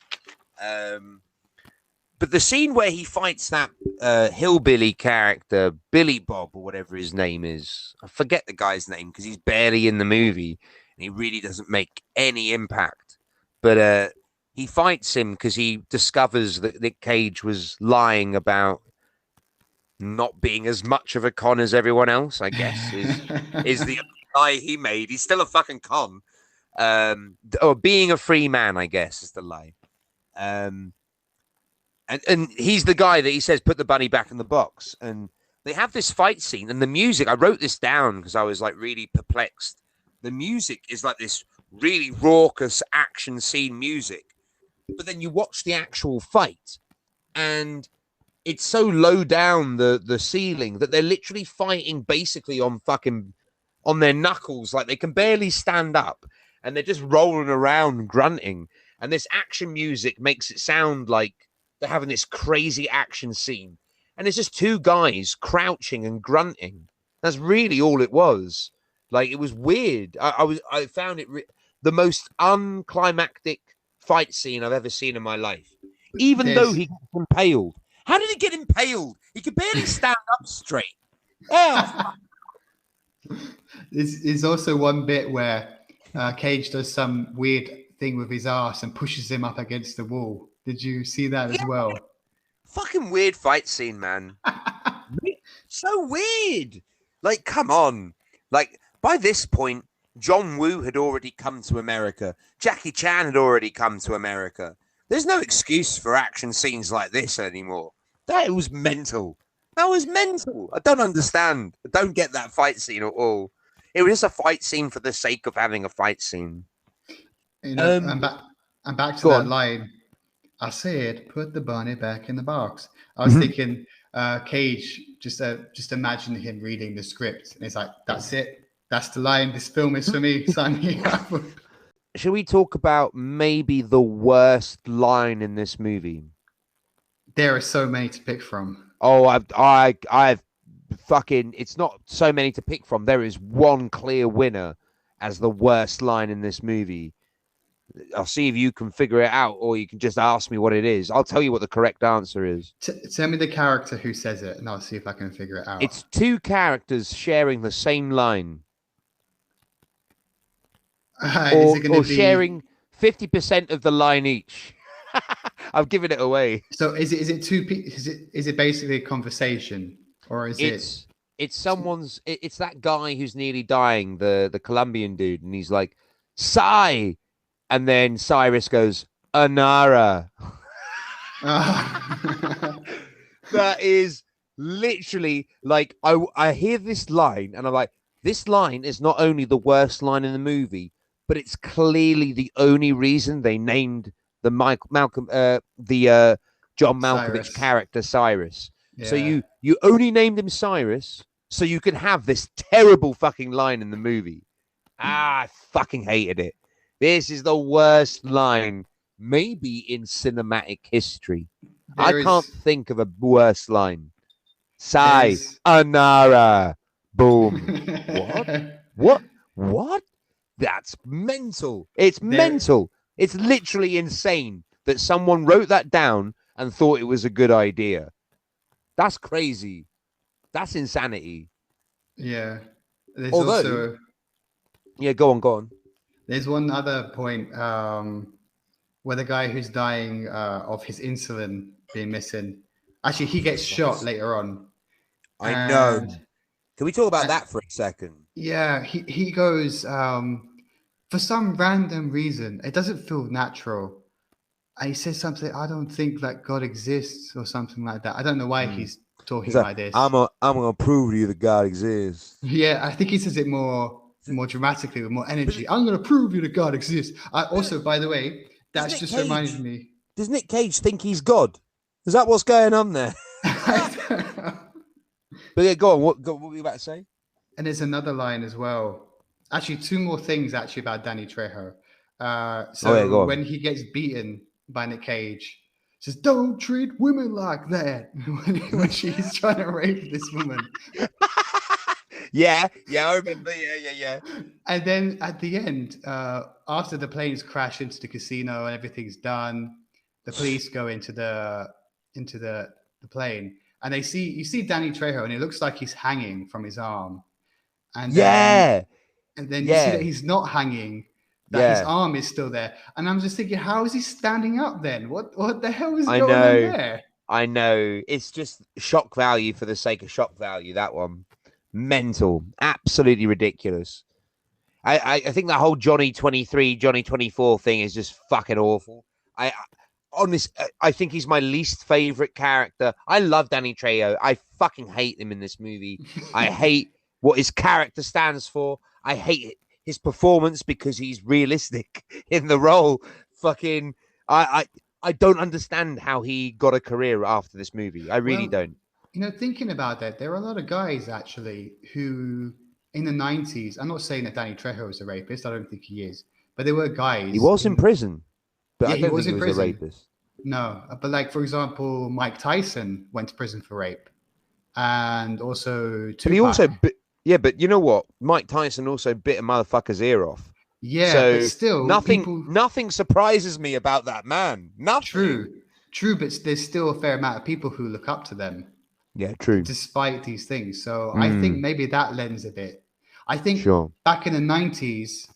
But the scene where he fights that hillbilly character, Billy Bob or whatever his name is, I forget the guy's name because he's barely in the movie and he really doesn't make any impact. But he fights him because he discovers that Nick Cage was lying about not being as much of a con as everyone else, I guess, is the lie he made. He's still a fucking con. Or being a free man, I guess, is the lie. And he's the guy that he says, "Put the bunny back in the box." And they have this fight scene, and the music, I wrote this down because I was like really perplexed. The music is like this really raucous action scene music. But then you watch the actual fight, and it's so low down the ceiling that they're literally fighting basically on their knuckles, like they can barely stand up, and they're just rolling around grunting. And this action music makes it sound like they're having this crazy action scene, and it's just two guys crouching and grunting. That's really all it was. Like, it was weird. I found it the most unclimactic fight scene I've ever seen in my life. Even though There's he got impaled. How did he get impaled? He could barely stand up straight. Oh, there's also one bit where Cage does some weird thing with his ass and pushes him up against the wall. Did you see that as well? fucking weird fight scene, man. So weird. Like, come on. Like, by this point, John Woo had already come to America. Jackie Chan had already come to America. There's no excuse for action scenes like this anymore. That was mental. That was mental. I don't understand. I don't get that fight scene at all. It was just a fight scene for the sake of having a fight scene. You know, I'm back to Go that on. line. I said, put the bunny back in the box. I was thinking, Cage, just imagine him reading the script. And it's like, that's it. That's the line. This film is for me. Sign me up. Should we talk about maybe the worst line in this movie? There are so many to pick from. Oh, I've fucking. It's not so many to pick from. There is one clear winner as the worst line in this movie. I'll see if you can figure it out, or you can just ask me what it is. I'll tell you what the correct answer is. Tell me the character who says it, and I'll see if I can figure it out. It's two characters sharing the same line. Or sharing 50% of the line each. I've given it away. So is it two people? Is it basically a conversation, or is it's someone's? It's that guy who's nearly dying, the Colombian dude, and he's like, "Sigh," and then Cyrus goes, "Anara." That is literally like I hear this line and I'm like, this line is not only the worst line in the movie, but it's clearly the only reason they named the John Malkovich Cyrus. character Cyrus. Yeah. So you only named him Cyrus so you can have this terrible fucking line in the movie. I fucking hated it. This is the worst line maybe in cinematic history. I can't think of a worse line. Sai Anara. Boom. What? That's mental. It's mental. It's literally insane that someone wrote that down and thought it was a good idea. That's crazy. That's insanity. Yeah. There's Although, also... Yeah, go on. There's one other point where the guy who's dying of his insulin being missing, actually, he gets shot later on. I know. Can we talk about that for a second? Yeah, he goes, for some random reason, it doesn't feel natural. And he says something, I don't think that God exists or something like that. I don't know why he's talking like this. I'm gonna prove to you that God exists. Yeah, I think he says it more dramatically with more energy. I'm gonna prove you that God exists. Also, by the way, that's just reminded me. Does Nick Cage think he's God? Is that what's going on there? But yeah, go on. What were you about to say? And there's another line as well. Actually, two more things actually about Danny Trejo. When he gets beaten by Nick Cage, says, "Don't treat women like that." when she's trying to rape this woman. Yeah, I remember. Yeah. And then at the end, after the planes crash into the casino and everything's done, the police go into the plane, and you see Danny Trejo, and it looks like he's hanging from his arm. And then you see that he's not hanging. That his arm is still there. And I'm just thinking, how is he standing up then? What the hell is going on there? I know. It's just shock value for the sake of shock value, that one. Mental. Absolutely ridiculous. I think that whole Johnny 23, Johnny 24 thing is just fucking awful. I think he's my least favorite character. I love Danny Trejo. I fucking hate him in this movie. I hate what his character stands for. I hate his performance because he's realistic in the role. Fucking, I don't understand how he got a career after this movie. I really Well, don't. thinking about that, there are a lot of guys actually who in the 90s, I'm not saying that Danny Trejo is a rapist, I don't think he is, but there were He guys was in in, prison, but yeah, I he don't think was he in was a prison. rapist. No, but like, for example, Mike Tyson went to prison for rape. And also But he also, Tupac. yeah, but you know what? Mike Tyson also bit a motherfucker's ear off. Yeah, but So still, people. nothing surprises me about that man. Nothing. True, true, but there's still a fair amount of people who look up to them Yeah, true. despite these things. So I think Mm, maybe that lends a bit. I think sure. back in the 90s,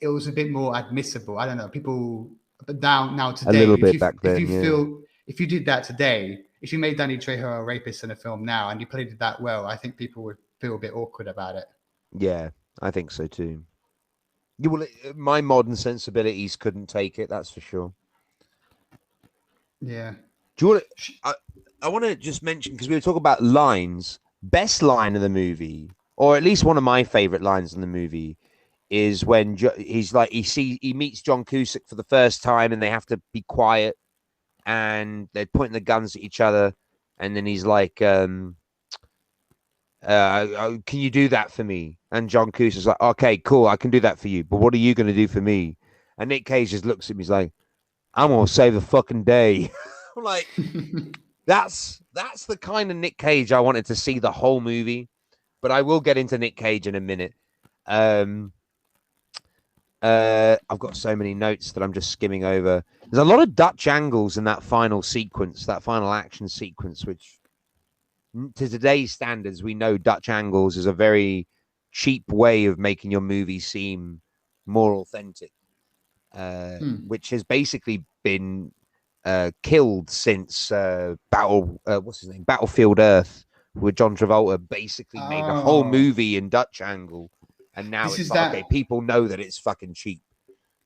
it was a bit more admissible. I don't know, people, but now A today, little bit back if you then, yeah. feel if you did that today, if you made Danny Trejo a rapist in a film now and you played it that well, I think people would feel a bit awkward about it. Yeah, I think so too. You will. My modern sensibilities couldn't take it. That's for sure. Yeah. Do you want to? I want to just mention because we were talking about lines. Best line of the movie, or at least one of my favorite lines in the movie, is when he's like he meets John Cusack for the first time, and they have to be quiet, and they're pointing the guns at each other, and then he's like, "Can you do that for me?" And John Cusack's like, "Okay, cool, I can do that for you, but what are you going to do for me?" And Nick Cage just looks at me, he's like, "I'm gonna save the fucking day." I'm like, that's the kind of Nick Cage I wanted to see the whole movie. But I will get into Nick Cage in a minute. I've got so many notes that I'm just skimming over. There's a lot of Dutch angles in that final sequence, that final action sequence, which to today's standards, we know Dutch angles is a very cheap way of making your movie seem more authentic, which has basically been killed since what's his name, Battlefield Earth, where John Travolta basically made the whole Oh, movie in Dutch angle, and now this it's is like, okay, that. people know that it's fucking cheap.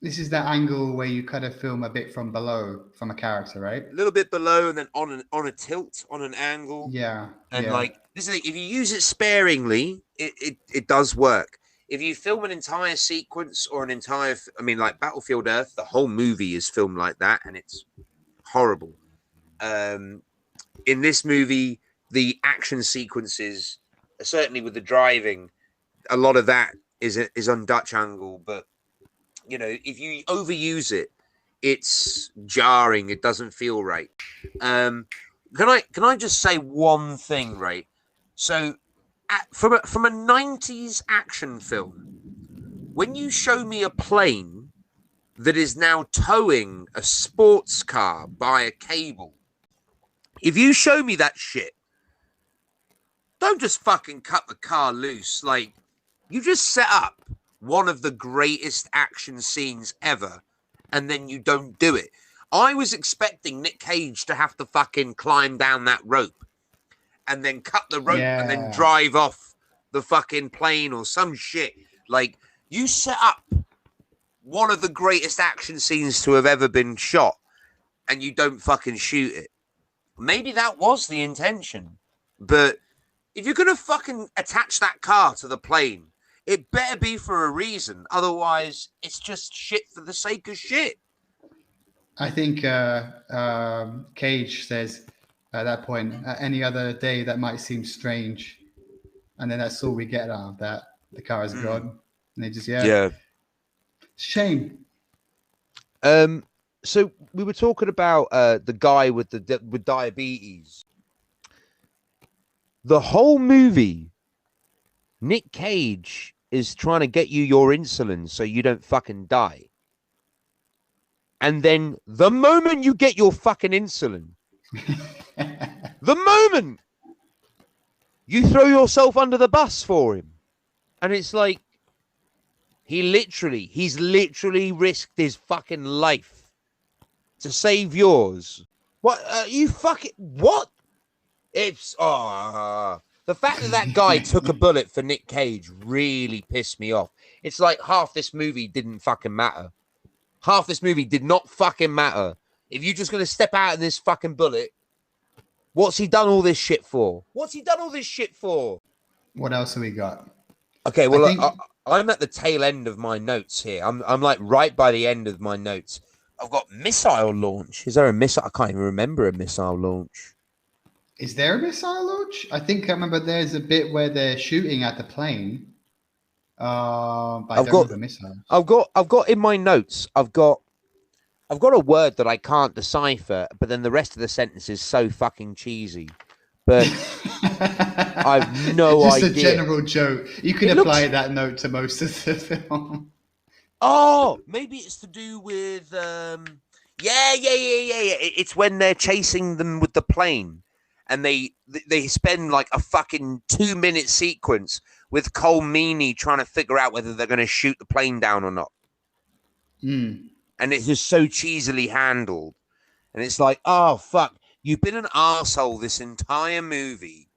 This is that angle where you kind of film a bit from below from a character, right? A little bit below, and then on a tilt, on an angle, Yeah, and yeah, like this is if you use it sparingly, it does work. If you film an entire sequence or an entire, I mean, like Battlefield Earth, the whole movie is filmed like that, and it's horrible. In this movie, the action sequences, certainly with the driving, a lot of that is on Dutch angle. But you know, if you overuse it, it's jarring. It doesn't feel right. Can I just say one thing, right? So, from a '90s action film, when you show me a plane that is now towing a sports car by a cable, if you show me that shit, don't just fucking cut the car loose. Like, you just set up one of the greatest action scenes ever, and then you don't do it. I was expecting Nick Cage to have to fucking climb down that rope and then cut the rope and then yeah. drive off the fucking plane or some shit. Like, you set up one of the greatest action scenes to have ever been shot, and you don't fucking shoot it. Maybe that was the intention, but if you're gonna fucking attach that car to the plane, it better be for a reason. Otherwise, it's just shit for the sake of shit. I think Cage says at that point, any other day that might seem strange, and then that's all we get out of that. The car is gone, and they just Yeah. shame. So we were talking about the guy with with diabetes. The whole movie, Nick Cage is trying to get you your insulin so you don't fucking die. And then the moment you get your fucking insulin, the moment you throw yourself under the bus for him. And it's like, he's literally risked his fucking life to save yours. What? You fucking, what? It's, the fact that guy took a bullet for Nick Cage really pissed me off. It's like half this movie didn't fucking matter. Half this movie did not fucking matter. If you're just going to step out in this fucking bullet, what's he done all this shit for? What's he done all this shit for? What else have we got? Okay, well, I think I'm at the tail end of my notes here. I'm like right by the end of my notes. I've got missile launch. Is there a missile? I can't even remember a missile launch. Is there a missile launch? I think I remember there's a bit where they're shooting at the plane. But I don't remember missiles. I've got in my notes. I've got a word that I can't decipher, but then the rest of the sentence is so fucking cheesy. But I've no idea. Just a general joke. You could apply that note to most of the film. Oh, maybe it's to do with yeah. It's when they're chasing them with the plane, and they spend like a fucking 2-minute sequence with Cole Meany trying to figure out whether they're going to shoot the plane down or not. Mm. And it's just so cheesily handled. And it's like, oh, fuck. You've been an arsehole this entire movie.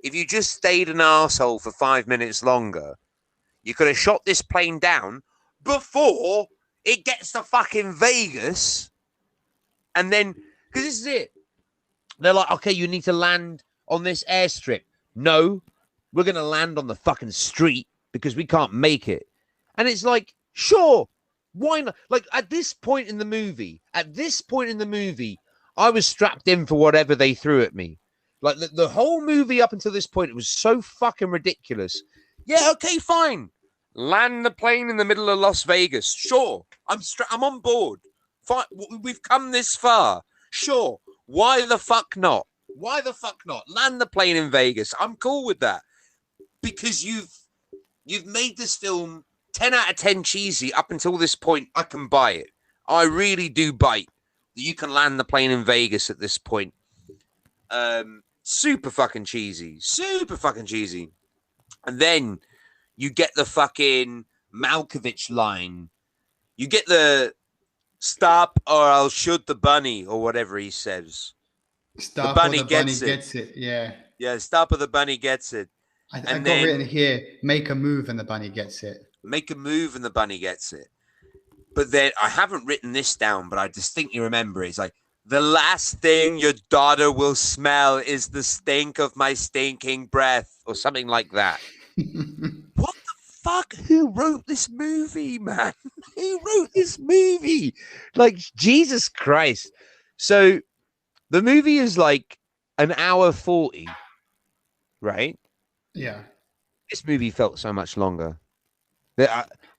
If you just stayed an arsehole for 5 minutes longer, you could have shot this plane down before it gets to fucking Vegas. And then, because this is it. They're like, okay, you need to land on this airstrip. No, we're going to land on the fucking street because we can't make it. And it's like, sure. Why not? Like, at this point in the movie, I was strapped in for whatever they threw at me. Like, the whole movie up until this point, it was so fucking ridiculous. Yeah, okay, fine. Land the plane in the middle of Las Vegas. Sure, I'm on board. Fine. We've come this far. Sure. Why the fuck not? Why the fuck not? Land the plane in Vegas. I'm cool with that. Because you've made this film 10 out of 10 cheesy up until this point. I can buy it. I really do buy that you can land the plane in Vegas at this point. Super fucking cheesy. And then you get the fucking Malkovich line. You get the stop or I'll shoot the bunny or whatever he says. Stop the bunny gets it. Yeah. Yeah, stop or the bunny gets it. I got written here, make a move and the bunny gets it. Make a move and the bunny gets it. But then I haven't written this down, but I distinctly remember it's like, the last thing your daughter will smell is the stink of my stinking breath or something like that. What the fuck? Who wrote this movie, man? Who wrote this movie? Like, Jesus Christ. So the movie is like an hour 40, right? Yeah. This movie felt so much longer.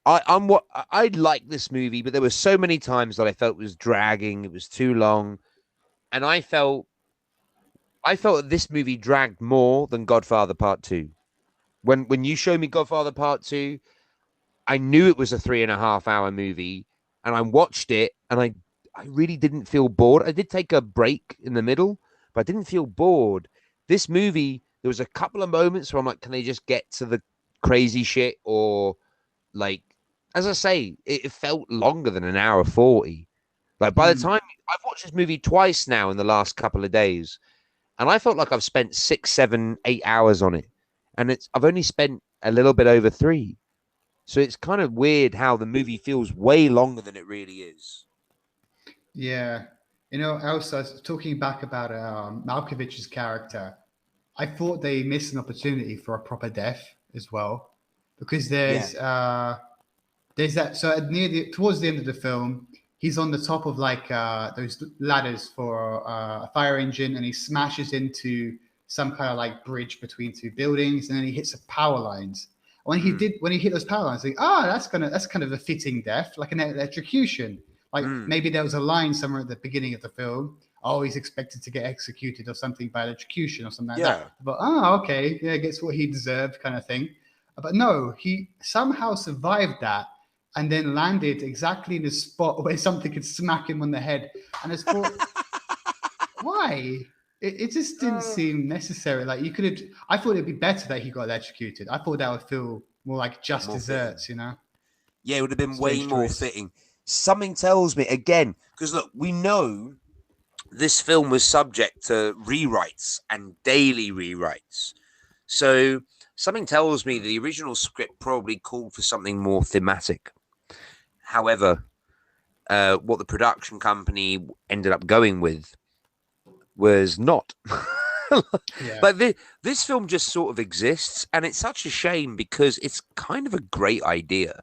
I like this movie, but there were so many times that I felt it was dragging. It was too long. And I felt that this movie dragged more than Godfather Part 2. When you showed me Godfather Part 2, I knew it was a 3.5 hour movie, and I watched it, and I really didn't feel bored. I did take a break in the middle, but I didn't feel bored. This movie, there was a couple of moments where I'm like, can they just get to the crazy shit? Or, like, as I say, it felt longer than an hour 40. Like, by the time I've watched this movie twice now in the last couple of days, and I felt like I've spent 6, 7, 8 hours on it. And I've only spent a little bit over 3. So it's kind of weird how the movie feels way longer than it really is. Yeah. You know, Elsa, talking back about Malkovich's character, I thought they missed an opportunity for a proper death as well. Because there's that, so towards the end of the film, he's on the top of like those ladders for a fire engine, and he smashes into some kind of like bridge between two buildings, and then he hits the power lines. When he hit those power lines, like, that's kind of a fitting death, like an electrocution. Like maybe there was a line somewhere at the beginning of the film, oh, he's expected to get executed or something by electrocution or something like that. But okay, yeah, gets what he deserved, kind of thing. But no, he somehow survived that and then landed exactly in the spot where something could smack him on the head. And I thought, why? It just didn't seem necessary. Like, you could have. I thought it'd be better that he got electrocuted. I thought that would feel more like just desserts, you know? Yeah, it would have been way more fitting. Something tells me, again, because look, we know this film was subject to rewrites and daily rewrites. So something tells me the original script probably called for something more thematic. However, what the production company ended up going with was not. Like, this film just sort of exists, and it's such a shame because it's kind of a great idea.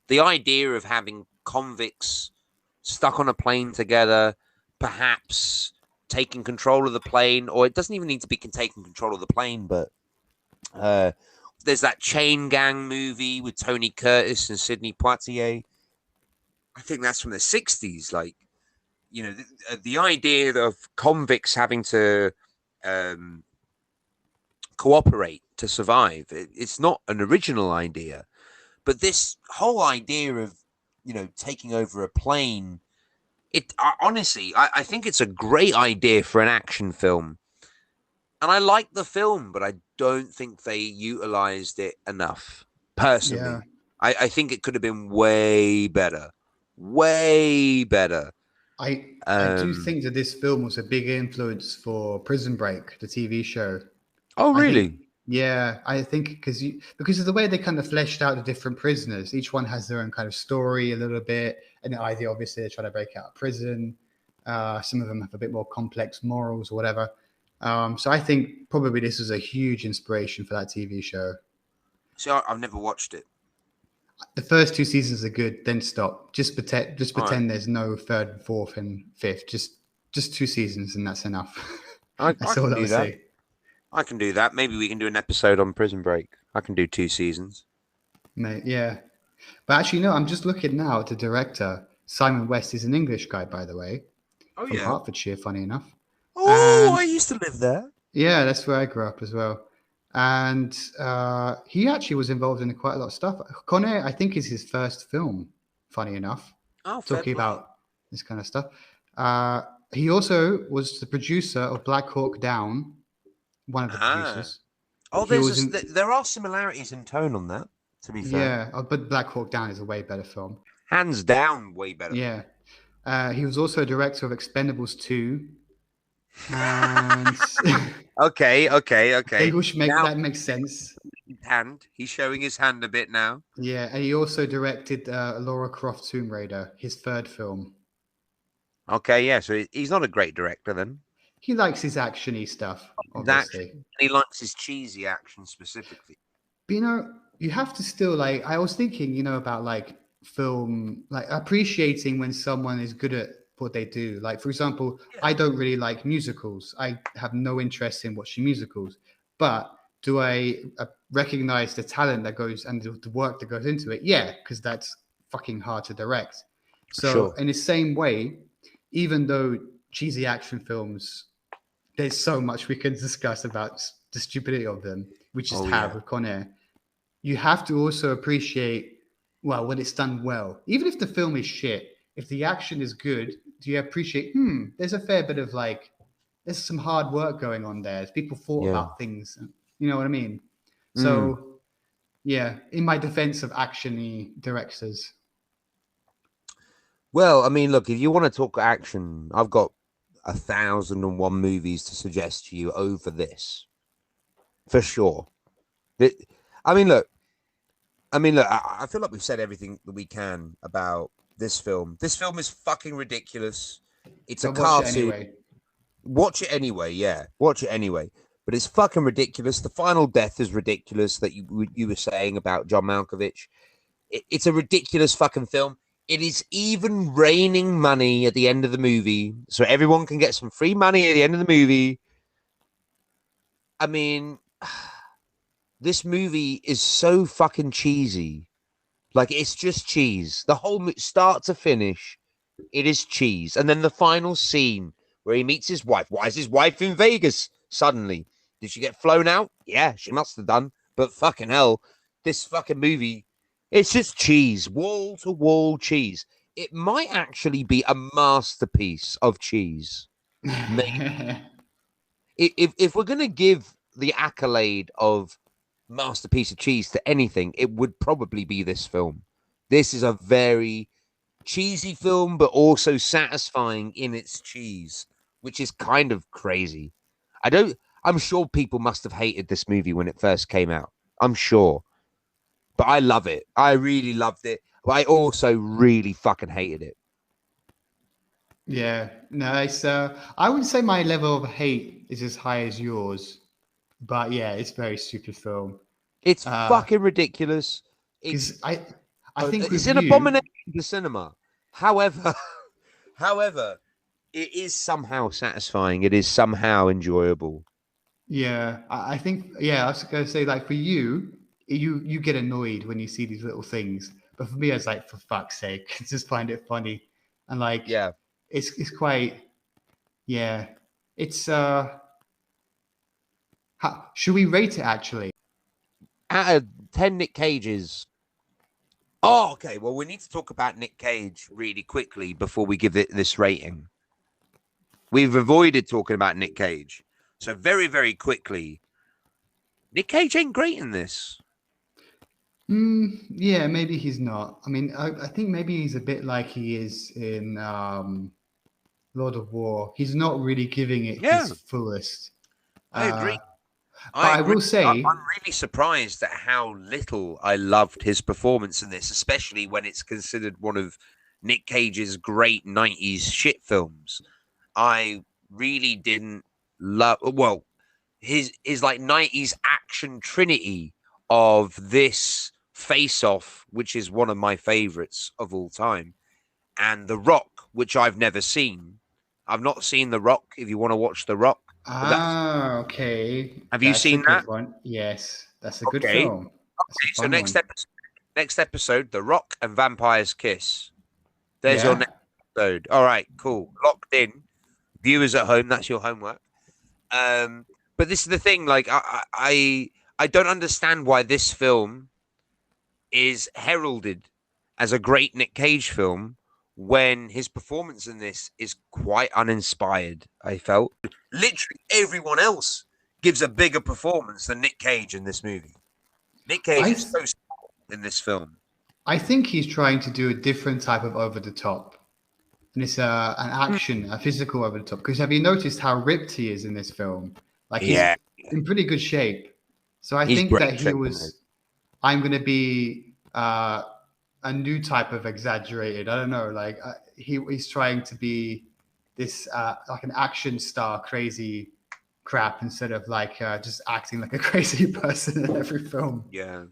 The idea of having convicts stuck on a plane together, perhaps taking control of the plane, or it doesn't even need to be taking control of the plane, but there's that Chain Gang movie with Tony Curtis and Sidney Poitier. I think that's from the 60s. Like, the idea of convicts having to cooperate to survive, it's not an original idea. But this whole idea of, taking over a plane, honestly, I think it's a great idea for an action film. And I like the film, but I don't think they utilized it enough, personally. Yeah. I think it could have been way better. Way better. I do think that this film was a big influence for Prison Break, the TV show. Oh, I really? think, yeah, I think because of the way they kind of fleshed out the different prisoners, each one has their own kind of story a little bit, and either obviously they're trying to break out of prison. Some of them have a bit more complex morals or whatever. So I think probably this was a huge inspiration for that TV show. See, I've never watched it. The first 2 seasons are good, then stop. Just pretend Right. there's no third, fourth, and fifth. Just 2 seasons, and that's enough. I That's can all do I'll that. say. I can do that. Maybe we can do an episode on Prison Break. I can do 2 seasons. Mate, yeah. But actually, no, I'm just looking now at the director. Simon West is an English guy, by the way, Oh, from yeah. Hertfordshire, funny enough. Oh, And I used to live there. yeah, that's where I grew up as well. And he actually was involved in quite a lot of stuff. Con Air, I think, is his first film, funny enough, Oh, fair talking play. about this kind of stuff. He also was the producer of Black Hawk Down, one of the producers. Oh, He was in, there are similarities in tone on that, to be fair. yeah, but Black Hawk Down is a way better film. Hands down, way better. Yeah. He was also a director of Expendables 2. And Okay. Now, that makes sense. he's showing his hand a bit now. Yeah, and he also directed Laura Croft Tomb Raider, his third film. Okay, yeah, so he's not a great director then. He likes his actiony stuff, obviously. He likes his cheesy action specifically. But you have to still I was thinking, about film, appreciating when someone is good at what they do. Like, for example, I don't really like musicals. I have no interest in watching musicals. But do I recognize the talent that goes and the work that goes into it? Yeah, because that's fucking hard to direct. So in the same way, even though cheesy action films, there's so much we can discuss about the stupidity of them, we just have with Con Air. You have to also appreciate, well, when it's done well. Even if the film is shit, if the action is good, do you appreciate, there's a fair bit of there's some hard work going on there. People thought about things. You know what I mean? So, yeah, in my defense of action-y directors. Well, I mean, look, if you want to talk action, I've got 1,001 movies to suggest to you over this. For sure. I feel like we've said everything that we can about this film. This film is fucking ridiculous. It's a cartoon. Watch it anyway, yeah. Watch it anyway. But it's fucking ridiculous. The final death is ridiculous that you were saying about John Malkovich. It's a ridiculous fucking film. It is even raining money at the end of the movie, so everyone can get some free money at the end of the movie. I mean, this movie is so fucking cheesy. Like, it's just cheese. The whole start to finish, it is cheese. And then the final scene where he meets his wife. Why is his wife in Vegas suddenly? Did she get flown out? Yeah, she must have done. But fucking hell, this fucking movie, it's just cheese. Wall to wall cheese. It might actually be a masterpiece of cheese. If we're going to give the accolade of masterpiece of cheese to anything, it would probably be this film. This is a very cheesy film, but also satisfying in its cheese, which is kind of crazy. I'm sure people must have hated this movie when it first came out. I'm sure. But I love it. I really loved it. But I also really fucking hated it. Yeah. No, it's I wouldn't say my level of hate is as high as yours. But yeah, it's a very stupid film. It's fucking ridiculous. I think it's an abomination to cinema. However, However, it is somehow satisfying. It is somehow enjoyable. Yeah, I think. Yeah, I was gonna say like for you, you get annoyed when you see these little things, but for me, it's like for fuck's sake, I just find it funny, and like Yeah. it's quite. Yeah, it's should we rate it actually? Out of 10 Nick Cages. Oh, okay. Well, we need to talk about Nick Cage really quickly before we give it this rating. We've avoided talking about Nick Cage. So very, very quickly, Nick Cage ain't great in this. Yeah, maybe he's not. I mean, I think maybe he's a bit like he is in Lord of War. He's not really giving it Yeah, his fullest. I agree. But I I agree. will say, I'm really surprised at how little I loved his performance in this, especially when it's considered one of Nick Cage's great 90s shit films. I really didn't love, well, his like 90s action trinity of this Face Off, which is one of my favorites of all time, and The Rock, which I've never seen. I've not seen The Rock. If you want to watch The Rock, that's okay, have you that's a seen that? good one. Yes, that's a good Okay. film. That's a So fun one. next episode, The Rock and Vampire's Kiss. There's your Yeah. next episode. All right, cool. Locked in. Viewers at home, that's your homework. But this is the thing. Like, I don't understand why this film is heralded as a great Nick Cage film when his performance in this is quite uninspired. I felt literally everyone else gives a bigger performance than Nick Cage in this movie. Nick Cage I is so small in this film. I think he's trying to do a different type of over the top, and it's an action, a physical over the top. Because have you noticed how ripped he is in this film? Like he's Yeah, in pretty good shape. So I he's think great. that he was. I'm going to be a new type of exaggerated. I don't know. Like he's trying to be this like an action star, crazy crap instead of like just acting like a crazy person in every film. Yeah.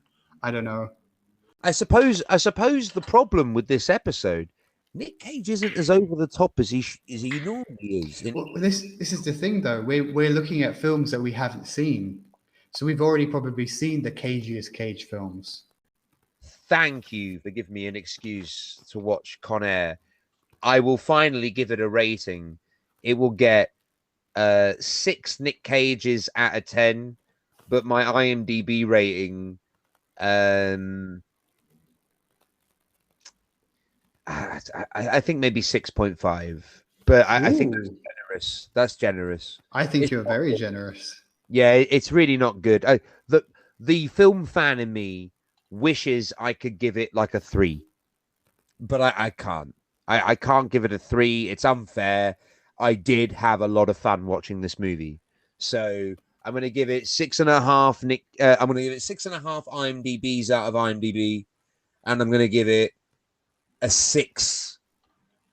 I don't know. I suppose the problem with this episode, Nick Cage isn't as over the top as he normally is. Well, this is the thing though. We're looking at films that we haven't seen, so we've already probably seen the cagiest Cage films. Thank you for giving me an excuse to watch Con Air. I will finally give it a rating. It will get 6 Nick Cages out of 10, but my IMDb rating, I think maybe 6.5. But I think that's Ooh. generous. That's generous. I think It's you're not very good. generous. Yeah, it's really not good. The film fan in me wishes I could give it like a 3, but I can't. I can't give it a 3. It's unfair. I did have a lot of fun watching this movie, so I'm going to give it 6.5. I'm going to give it 6.5 IMDb's out of IMDb, and I'm going to give it a 6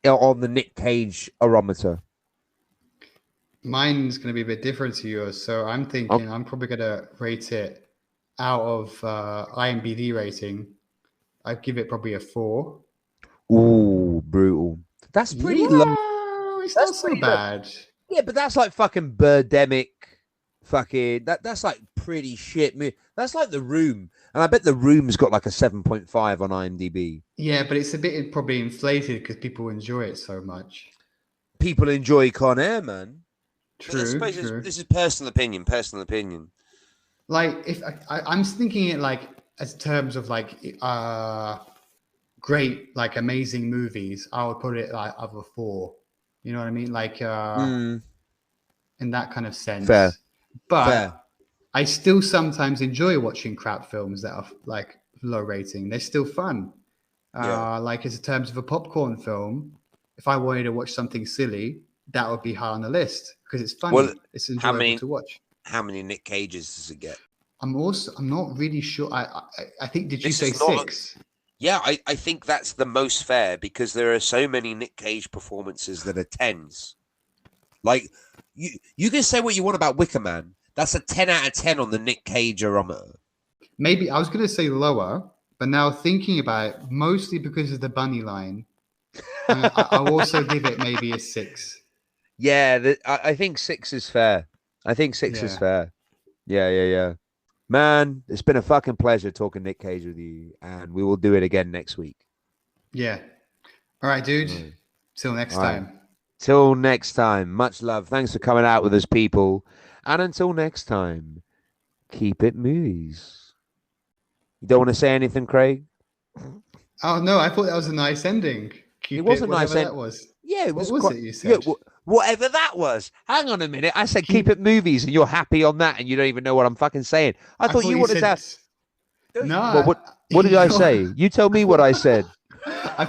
on the Nick Cage arometer. Mine's going to be a bit different to yours, so I'm Oh, thinking I'm probably going to rate it out of IMDb rating. I'd give it probably a 4. ooh, brutal. That's pretty low. Well, it's That's not so pretty low. bad. Yeah, but that's like fucking Birdemic. Fucking that's like pretty shit. That's like The Room, and I bet The Room's got like a 7.5 on IMDb. Yeah, but it's a bit probably inflated because people enjoy it so much. People enjoy Con Air, man. But I True, suppose true. this is personal opinion. Personal opinion. Like if I'm thinking it like as terms of like great, like amazing movies, I would put it like of a 4. You know what I mean? Like in that kind of sense. Fair, But fair. I still sometimes enjoy watching crap films that are like low rating. They're still fun. Yeah. Like as in terms of a popcorn film, if I wanted to watch something silly, that would be high on the list because it's funny. Well, It's how enjoyable many to watch. how many Nick Cages does it get? I'm not really sure. I think did you This say is not. 6? Yeah, I think that's the most fair because there are so many Nick Cage performances that are 10s. Like you can say what you want about Wicker Man. That's a 10 out of 10 on the Nick Cage arometer. Maybe I was going to say lower, but now thinking about it, mostly because of the bunny line, I'll also give it maybe a 6. Yeah, I think 6 is fair. I think 6 is Yeah. fair. Yeah. Man, it's been a fucking pleasure talking Nick Cage with you, and we will do it again next week. Yeah. All right, dude. All right. Till next All right. time. Till next time. Much love. Thanks for coming out with us, people. And until next time, keep it movies. You don't want to say anything, Craig? Oh no, I thought that was a nice ending. It Keep was it, a whatever nice that end. was. Yeah, it What was was quite. it you Yeah, said? whatever that was. Hang on a minute. I said keep it movies, and you're happy on that, and you don't even know what I'm fucking saying. I I thought thought you you wanted said to. Well, no. what did I say? You tell me what I said. I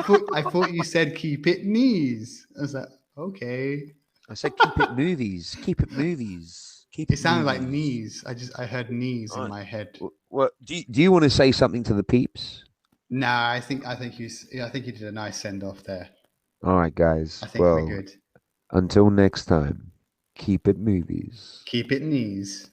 thought you said keep it knees. I was like, okay. I said keep it movies. Keep it movies. Keep It it sounded like movies. knees. I heard knees All in right. my head. What do you want to say something to the peeps? Nah, I think you did a nice send off there. All right, guys. I think we're Well, good. until next time, keep it movies. Keep it knees.